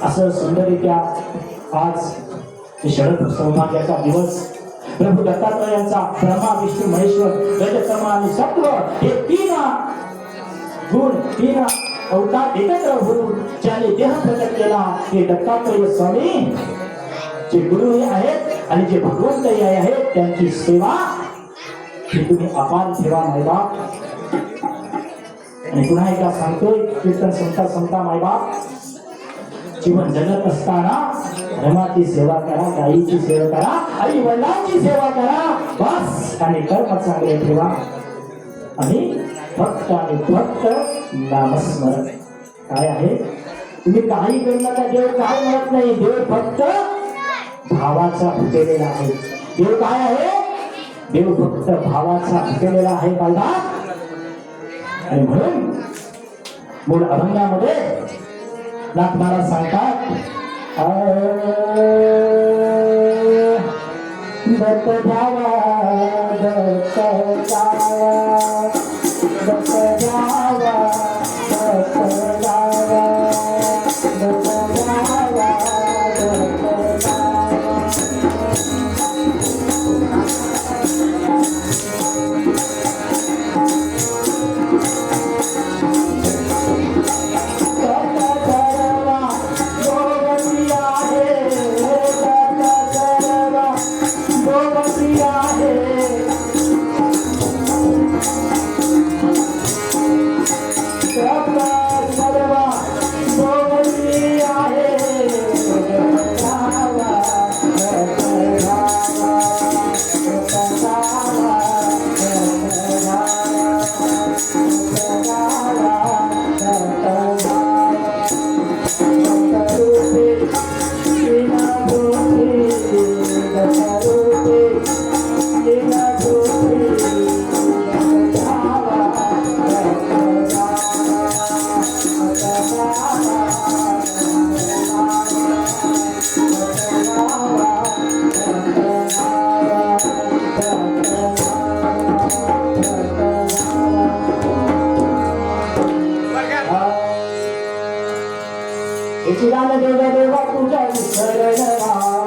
असं सुंदररित्या आज शरद सौभाग्याचा दिवस प्रभू दत्तात्रयांचा ब्रह्मा विष्णू महेश्वर रजतम आणि सत्व हे तीन गुण तीन अवतार एकत्र होऊन ज्याने देह प्रकट केला ते दत्तात्रय स्वामी जे गुरु आहेत आणि जे भगवंत आहेत त्यांची सेवा ही तुम्ही अपार ठेवा मायबाप. आणि पुन्हा एकदा सांगतोय कीर्तन संता मायबाप जीवन जगत असताना धर्माची सेवा करा, गायीची सेवा करा, आई वडिलांची सेवा करा बस. आणि कर्म चांगले ठेवा आणि फक्त नामस्मरण. काय आहे तुम्ही काही करू नका, देव काय म्हणत नाही, देव फक्त भावाचा फुटलेला आहे. देव काय आहे, देव फक्त भावाचा फुटलेला आहे बाळा. आणि म्हणून मूळ अभंगामध्ये नाथ महाराज सांगतात दत्त जावा दत्त जावा दत्त जावा दत्त जावा दत्त जावा दत्त देवा तुझ्या विसरण भावा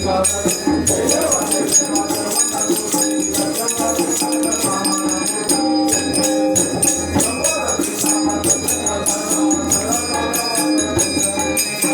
Thank you.